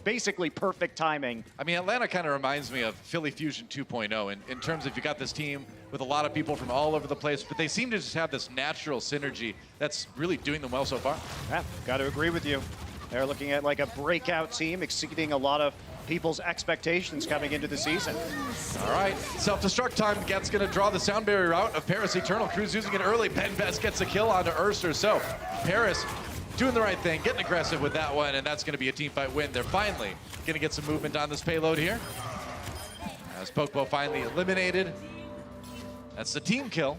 S2: basically perfect timing.
S1: I mean, Atlanta kind of reminds me of Philly Fusion 2.0 in terms of you got this team with a lot of people from all over the place, but they seem to just have this natural synergy that's really doing them well so far.
S2: Yeah, got to agree with you. They're looking at like a breakout team, exceeding a lot of people's expectations coming into the season.
S1: All right, self-destruct time. Get's going to draw the sound barrier out of Paris Eternal. Cruz using it early. Ben Best gets a kill onto Urster. So Paris doing the right thing, getting aggressive with that one, and that's going to be a team fight win. They're finally going to get some movement on this payload here. As Pokebo finally eliminated. That's the team kill.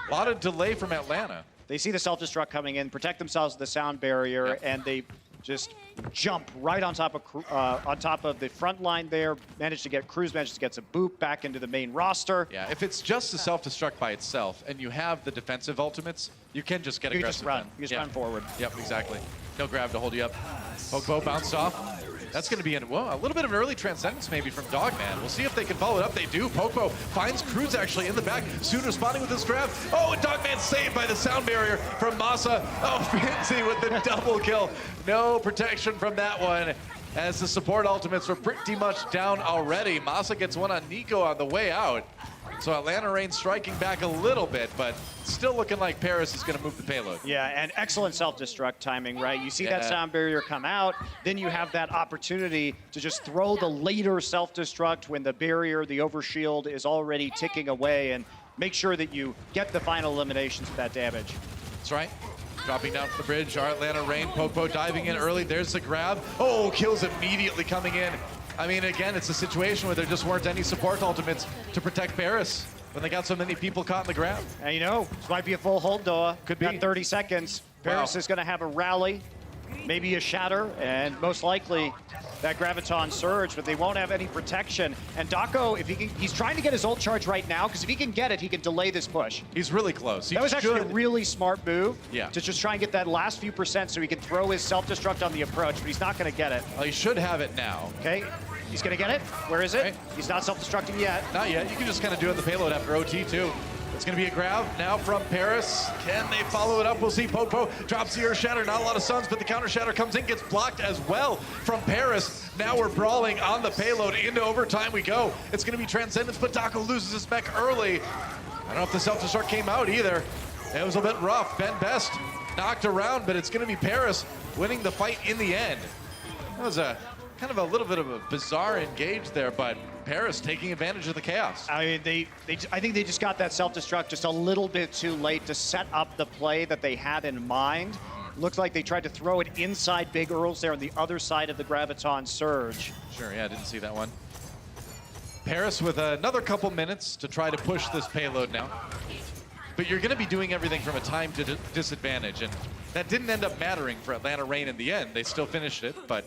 S1: A lot of delay from Atlanta.
S2: They see the self-destruct coming in, protect themselves with the sound barrier, and they just jump right on top of the front line there. Cruz managed to get some boop back into the main roster.
S1: Yeah, if it's just the self-destruct by itself and you have the defensive ultimates, you can just get aggressive.
S2: You just run forward.
S1: Yep, exactly. No grab to hold you up. Pokebo bounced off. That's going to be a little bit of an early transcendence maybe from Dogman. We'll see if they can follow it up. They do. Pokebo finds Cruz actually in the back. Soon responding with his grab. Oh, and Dogman saved by the sound barrier from Masa. Oh, Finzi with the double kill. No protection from that one as the support ultimates were pretty much down already. Masa gets one on Nico on the way out. So Atlanta Reign striking back a little bit, but still looking like Paris is going to move the payload.
S2: Yeah, and excellent self-destruct timing, right? You see that sound barrier come out, then you have that opportunity to just throw the later self-destruct when the barrier, the overshield is already ticking away, and make sure that you get the final eliminations of that damage.
S1: That's right. Dropping down from the bridge, our Atlanta Reign, Popo diving in early, there's the grab. Oh, kills immediately coming in. I mean, again, it's a situation where there just weren't any support ultimates to protect Paris when they got so many people caught in the grab.
S2: And you know, this might be a full hold, Doa.
S1: Could be.
S2: Got 30 seconds. Paris is gonna have a rally, maybe a shatter, and most likely that Graviton Surge, but they won't have any protection. And Daco, if he's trying to get his ult charge right now, because if he can get it, he can delay this push.
S1: He's really close.
S2: That was actually a really smart move
S1: to
S2: just try and get that last few percent so he can throw his self-destruct on the approach, but he's not gonna get it.
S1: Well, he should have it now.
S2: Okay, he's gonna get it. Where is it?
S1: Right.
S2: He's not self-destructing yet.
S1: Not yet. You can just kind of do it in the payload after OT too. It's going to be a grab now from Paris. Can they follow it up? We'll see. Popo drops the Earth Shatter. Not a lot of stuns, but the counter shatter comes in, gets blocked as well from Paris. Now we're brawling on the payload. Into overtime we go. It's going to be Transcendence, but Daco loses his mech early. I don't know if the self-destruct came out either. It was a bit rough. Ben Best knocked around, but it's going to be Paris winning the fight in the end. That was a kind of a little bit of a bizarre engage there, but Paris taking advantage of the chaos.
S2: I mean, I think they just got that self-destruct just a little bit too late to set up the play that they had in mind. Looks like they tried to throw it inside Big Earls there on the other side of the Graviton Surge.
S1: Sure, yeah, I didn't see that one. Paris with another couple minutes to try to push this payload now. But you're going to be doing everything from a time disadvantage, and that didn't end up mattering for Atlanta Reign in the end. They still finished it, but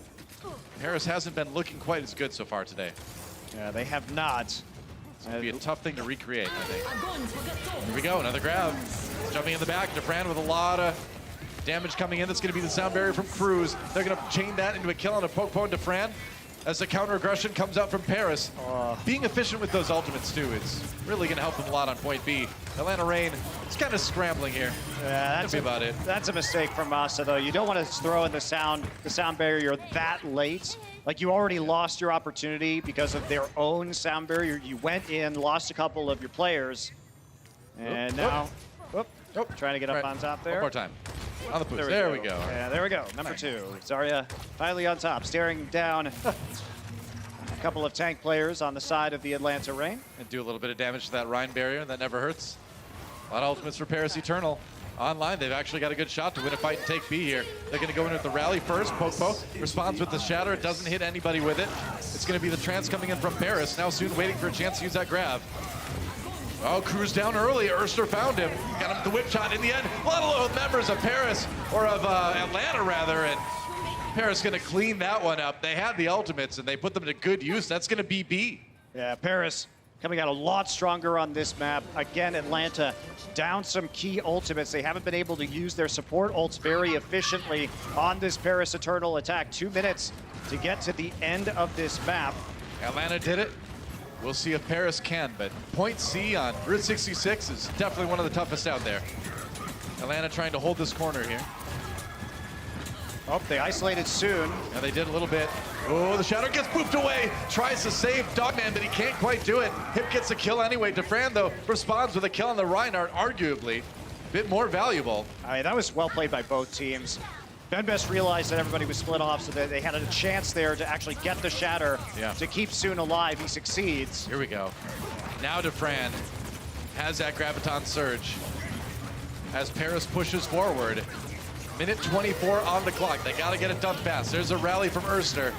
S1: Paris hasn't been looking quite as good so far today.
S2: Yeah, they have not.
S1: It's going to be a tough thing to recreate, I think. Here we go, another grab. Jumping in the back, Defran with a lot of damage coming in. That's going to be the sound barrier from Cruz. They're going to chain that into a kill on a Popo and Defran as the counter aggression comes out from Paris. Being efficient with those ultimates too is really going to help them a lot on point B. Atlanta Reign, it's kind of scrambling here.
S2: Yeah, that's
S1: about it.
S2: That's a mistake from Masa though. You don't want to throw in the sound barrier that late. Like you already lost your opportunity because of their own sound barrier. You went in, lost a couple of your players, and now, trying to get up on top there.
S1: One more time. On the push. There we go.
S2: Yeah, there we go. Number 2. Zarya finally on top, staring down a couple of tank players on the side of the Atlanta Reign.
S1: And do a little bit of damage to that Rhine barrier. That never hurts. A lot of ultimates for Paris Eternal. Online, they've actually got a good shot to win a fight and take B here. They're going to go in with the rally first. Popo responds with the shatter. It doesn't hit anybody with it. It's going to be the trance coming in from Paris. Now soon waiting for a chance to use that grab. Oh, Cruz down early. Erster found him. Got him the whip shot in the end. A lot of members of Paris, or of Atlanta rather, and Paris going to clean that one up. They had the ultimates and they put them to good use. That's going to be B.
S2: Yeah, Paris coming out a lot stronger on this map. Again, Atlanta down some key ultimates. They haven't been able to use their support ults very efficiently on this Paris Eternal attack. 2 minutes to get to the end of this map.
S1: Atlanta did it. We'll see if Paris can, but point C on Route 66 is definitely one of the toughest out there. Atlanta trying to hold this corner here.
S2: Oh, they isolated soon.
S1: Yeah, they did a little bit. Oh, the shadow gets booped away. Tries to save Dogman, but he can't quite do it. Hip gets a kill anyway. Defran, though, responds with a kill on the Reinhardt, arguably a bit more valuable.
S2: I mean, that was well played by both teams. Ben Best realized that everybody was split off, so that they had a chance there to actually get the shatter to keep Soon alive. He succeeds.
S1: Here we go. Now Defran has that Graviton Surge as Paris pushes forward. Minute 24 on the clock. They got to get it done fast. There's a rally from Erster.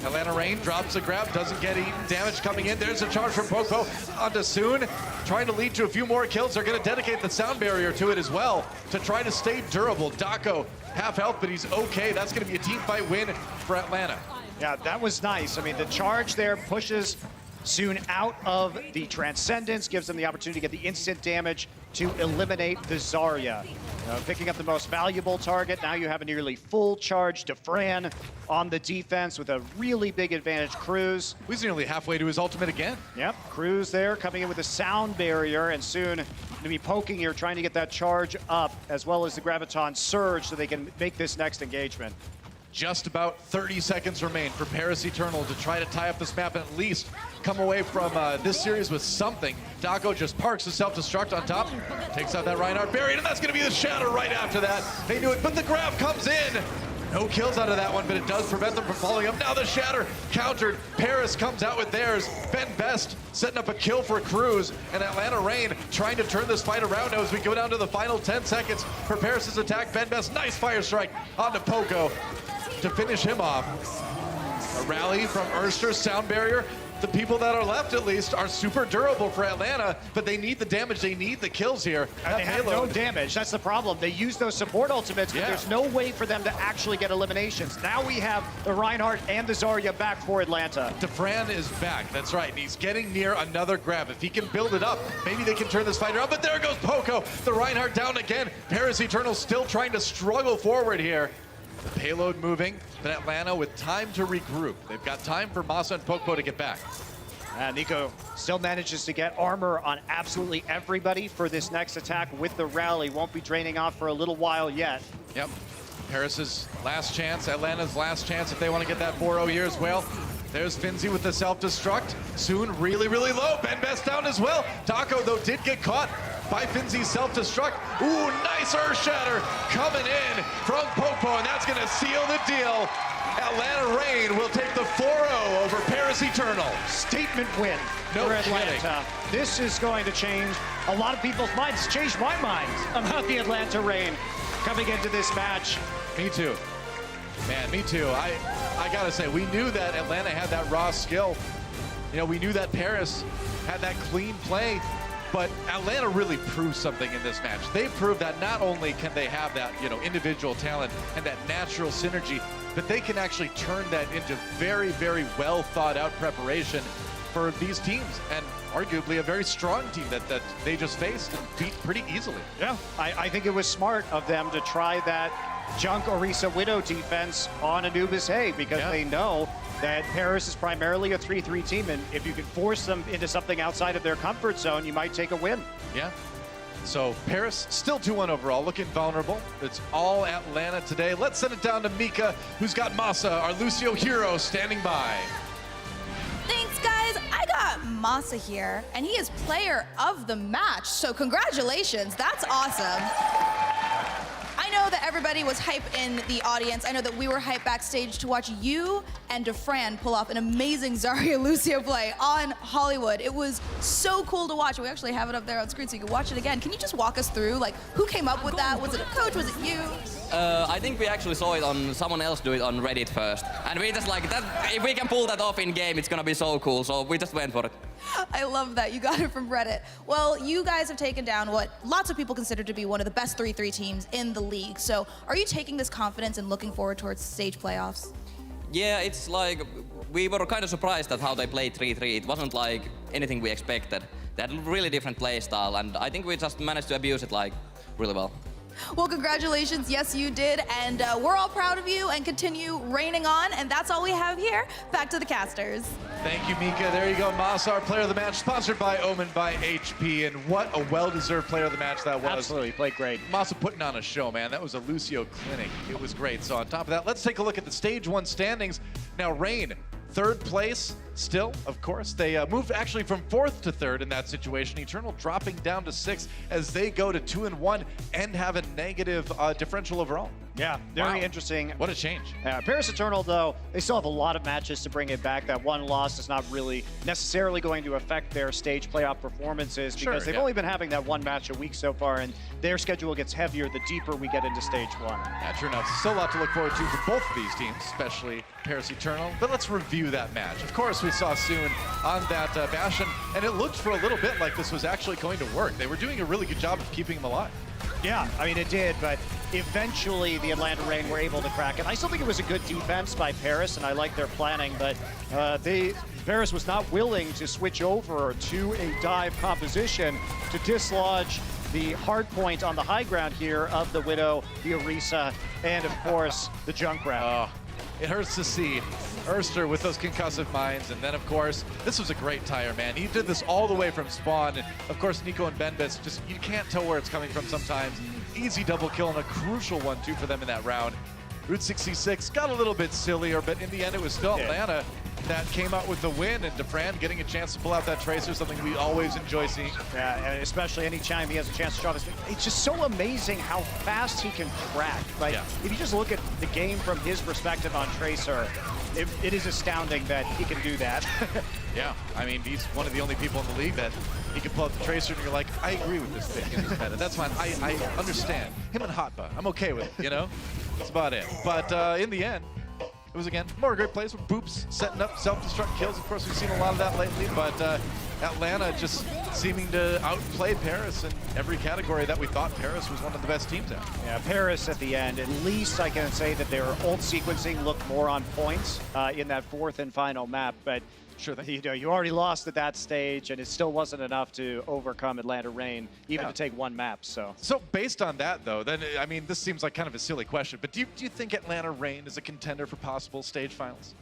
S1: Atlanta Reign drops a grab, doesn't get eaten. Damage coming in. There's a charge from Popo onto Soon, trying to lead to a few more kills. They're going to dedicate the sound barrier to it as well to try to stay durable. Daco half health, but he's okay. That's going to be a team fight win for Atlanta.
S2: Yeah, that was nice. I mean, the charge there pushes Soon out of the Transcendence, gives them the opportunity to get the instant damage to eliminate the Zarya. Picking up the most valuable target. Now you have a nearly full charge Defran on the defense with a really big advantage. Cruz.
S1: He's nearly halfway to his ultimate again.
S2: Yep, Cruz there coming in with a sound barrier, and soon going to be poking here, trying to get that charge up, as well as the Graviton Surge so they can make this next engagement.
S1: Just about 30 seconds remain for Paris Eternal to try to tie up this map and at least come away from this series with something. Daco just parks the self-destruct on top, takes out that Reinhardt barrier, and that's going to be the shatter right after that. They knew it, but the grab comes in. No kills out of that one, but it does prevent them from following up. Now the Shatter countered. Paris comes out with theirs. Ben Best setting up a kill for Cruz, and Atlanta Reign trying to turn this fight around now as we go down to the final 10 seconds for Paris' attack. Ben Best, nice fire strike onto Poco to finish him off. A rally from Erster, sound barrier. The people that are left, at least, are super durable for Atlanta, but they need the damage, they need the kills here.
S2: And they have no damage, that's the problem. They use those support ultimates, but there's no way for them to actually get eliminations. Now we have the Reinhardt and the Zarya back for Atlanta.
S1: DeFran is back, that's right, and he's getting near another grab. If he can build it up, maybe they can turn this fight around, but there goes Poco. The Reinhardt down again. Paris Eternal still trying to struggle forward here. The payload moving, but Atlanta with time to regroup. They've got time for Masa and Poco to get back.
S2: Nico still manages to get armor on absolutely everybody for this next attack with the rally. Won't be draining off for a little while yet.
S1: Yep. Paris's last chance, Atlanta's last chance if they want to get that 4-0 here as well. There's Finzi with the self-destruct. Soon, really, really low. Ben Best down as well. Taco, though, did get caught by Finzi's self-destruct. Ooh, nice Earth Shatter coming in from Popo, and that's going to seal the deal. Atlanta Reign will take the 4-0 over Paris Eternal.
S2: Statement win
S1: No
S2: for Atlanta.
S1: kidding.
S2: This is going to change a lot of people's minds. It's changed my mind about the Atlanta Reign coming into this match.
S1: Me too. Man, me too. I gotta say, we knew that Atlanta had that raw skill. You know, we knew that Paris had that clean play, but Atlanta really proved something in this match. They proved that not only can they have that, you know, individual talent and that natural synergy, but they can actually turn that into very, very well thought out preparation for these teams, and arguably a very strong team that they just faced and beat pretty easily.
S2: Yeah, I think it was smart of them to try that Junk Orisa Widow defense on Anubis Hay, because they know that Paris is primarily a 3-3 team, and if you can force them into something outside of their comfort zone, you might take a win.
S1: Yeah. So Paris still 2-1 overall, looking vulnerable. It's all Atlanta today. Let's send it down to Mika, who's got Masa, our Lucio hero, standing by.
S13: Thanks, guys. I got Masa here, and he is player of the match, so congratulations. That's awesome. I know that everybody was hype in the audience. I know that we were hype backstage to watch you and DeFran pull off an amazing Zarya Lucio play on Hollywood. It was so cool to watch. We actually have it up there on screen so you can watch it again. Can you just walk us through, like, who came up with that? Was it a coach? Was it you?
S14: I think we actually saw it on someone else do it on Reddit first. And we just like, that, if we can pull that off in game, it's gonna be so cool. So we just went for it.
S13: I love that. You got it from Reddit. Well, you guys have taken down what lots of people consider to be one of the best 3-3 teams in the league. So are you taking this confidence and looking forward towards stage playoffs?
S14: Yeah, it's like, we were kind of surprised at how they played 3-3. It wasn't like anything we expected. They had a really different play style, and I think we just managed to abuse it like really well.
S13: Well, congratulations. Yes, you did. And we're all proud of you, and continue reigning on. And that's all we have here. Back to the casters.
S1: Thank you, Mika. There you go. Masa, our player of the match, sponsored by Omen by HP. And what a well-deserved player of the match that was.
S2: Absolutely, played great.
S1: Masa putting on a show, man. That was a Lucio clinic. It was great. So on top of that, let's take a look at the stage 1 standings. Now, Reign, 3rd place still, of course. They moved actually from 4th to 3rd in that situation. Eternal dropping down to 6th as they go to 2-1 and have a negative differential overall.
S2: Yeah, very interesting.
S1: What a change.
S2: Paris Eternal, though, they still have a lot of matches to bring it back. That one loss is not really necessarily going to affect their stage playoff performances, because they've only been having that one match a week so far, and their schedule gets heavier the deeper we get into stage 1.
S1: Yeah, true enough. Still a lot to look forward to for both of these teams, especially Paris Eternal. But let's review that match. Of course, we saw Soon on that Bastion, and it looked for a little bit like this was actually going to work. They were doing a really good job of keeping him alive.
S2: Yeah, I mean, it did, but eventually the Atlanta Reign were able to crack it. I still think it was a good defense by Paris, and I like their planning, but Paris was not willing to switch over to a dive composition to dislodge the hard point on the high ground here of the Widow, the Orisa, and of course, the Junkrat.
S1: It hurts to see Erster with those concussive minds, and then of course, this was a great tire, man. He did this all the way from spawn, and of course, Nico and Benbis, just, you can't tell where it's coming from sometimes. Easy double kill, and a crucial one too for them in that round. Route 66 got a little bit sillier, but in the end, it was still Atlanta that came out with the win, and DeFran getting a chance to pull out that Tracer, something we always enjoy seeing.
S2: Yeah, and especially anytime he has a chance to shot his. It's just so amazing how fast he can crack. Like, if you just look at the game from his perspective on Tracer, it is astounding that he can do that.
S1: Yeah, I mean, he's one of the only people in the league that he can pull out the Tracer and you're like, I agree with this thing in this meta. That's fine. I understand. Him and Hotba, I'm okay with it, you know? That's about it. But in the end, it was, again, more great plays with Boops setting up self-destruct kills. Of course, we've seen a lot of that lately, but Atlanta just seeming to outplay Paris in every category that we thought Paris was one of the best teams at.
S2: Yeah, Paris at the end, at least I can say that their ult sequencing looked more on point in that fourth and final map, but sure, you already lost at that stage, and it still wasn't enough to overcome Atlanta Reign, even to take one map. So
S1: based on that, though, then I mean, this seems like kind of a silly question, but do you think Atlanta Reign is a contender for possible stage finals?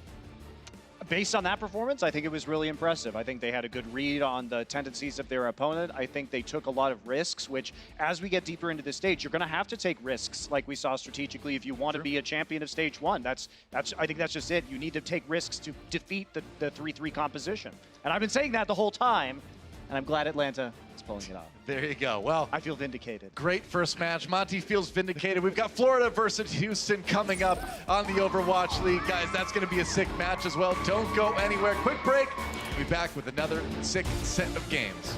S2: Based on that performance, I think it was really impressive. I think they had a good read on the tendencies of their opponent. I think they took a lot of risks, which, as we get deeper into the stage, you're going to have to take risks, like we saw strategically, if you want to be a champion of stage one. I think that's just it. You need to take risks to defeat the 3-3 composition. And I've been saying that the whole time, and I'm glad Atlanta is pulling it off.
S1: There you go. Well,
S2: I feel vindicated.
S1: Great first match. Monty feels vindicated. We've got Florida versus Houston coming up on the Overwatch League. Guys, that's going to be a sick match as well. Don't go anywhere. Quick break. We'll be back with another sick set of games.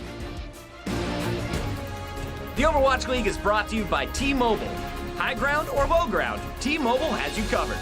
S3: The Overwatch League is brought to you by T-Mobile. High ground or low ground, T-Mobile has you covered.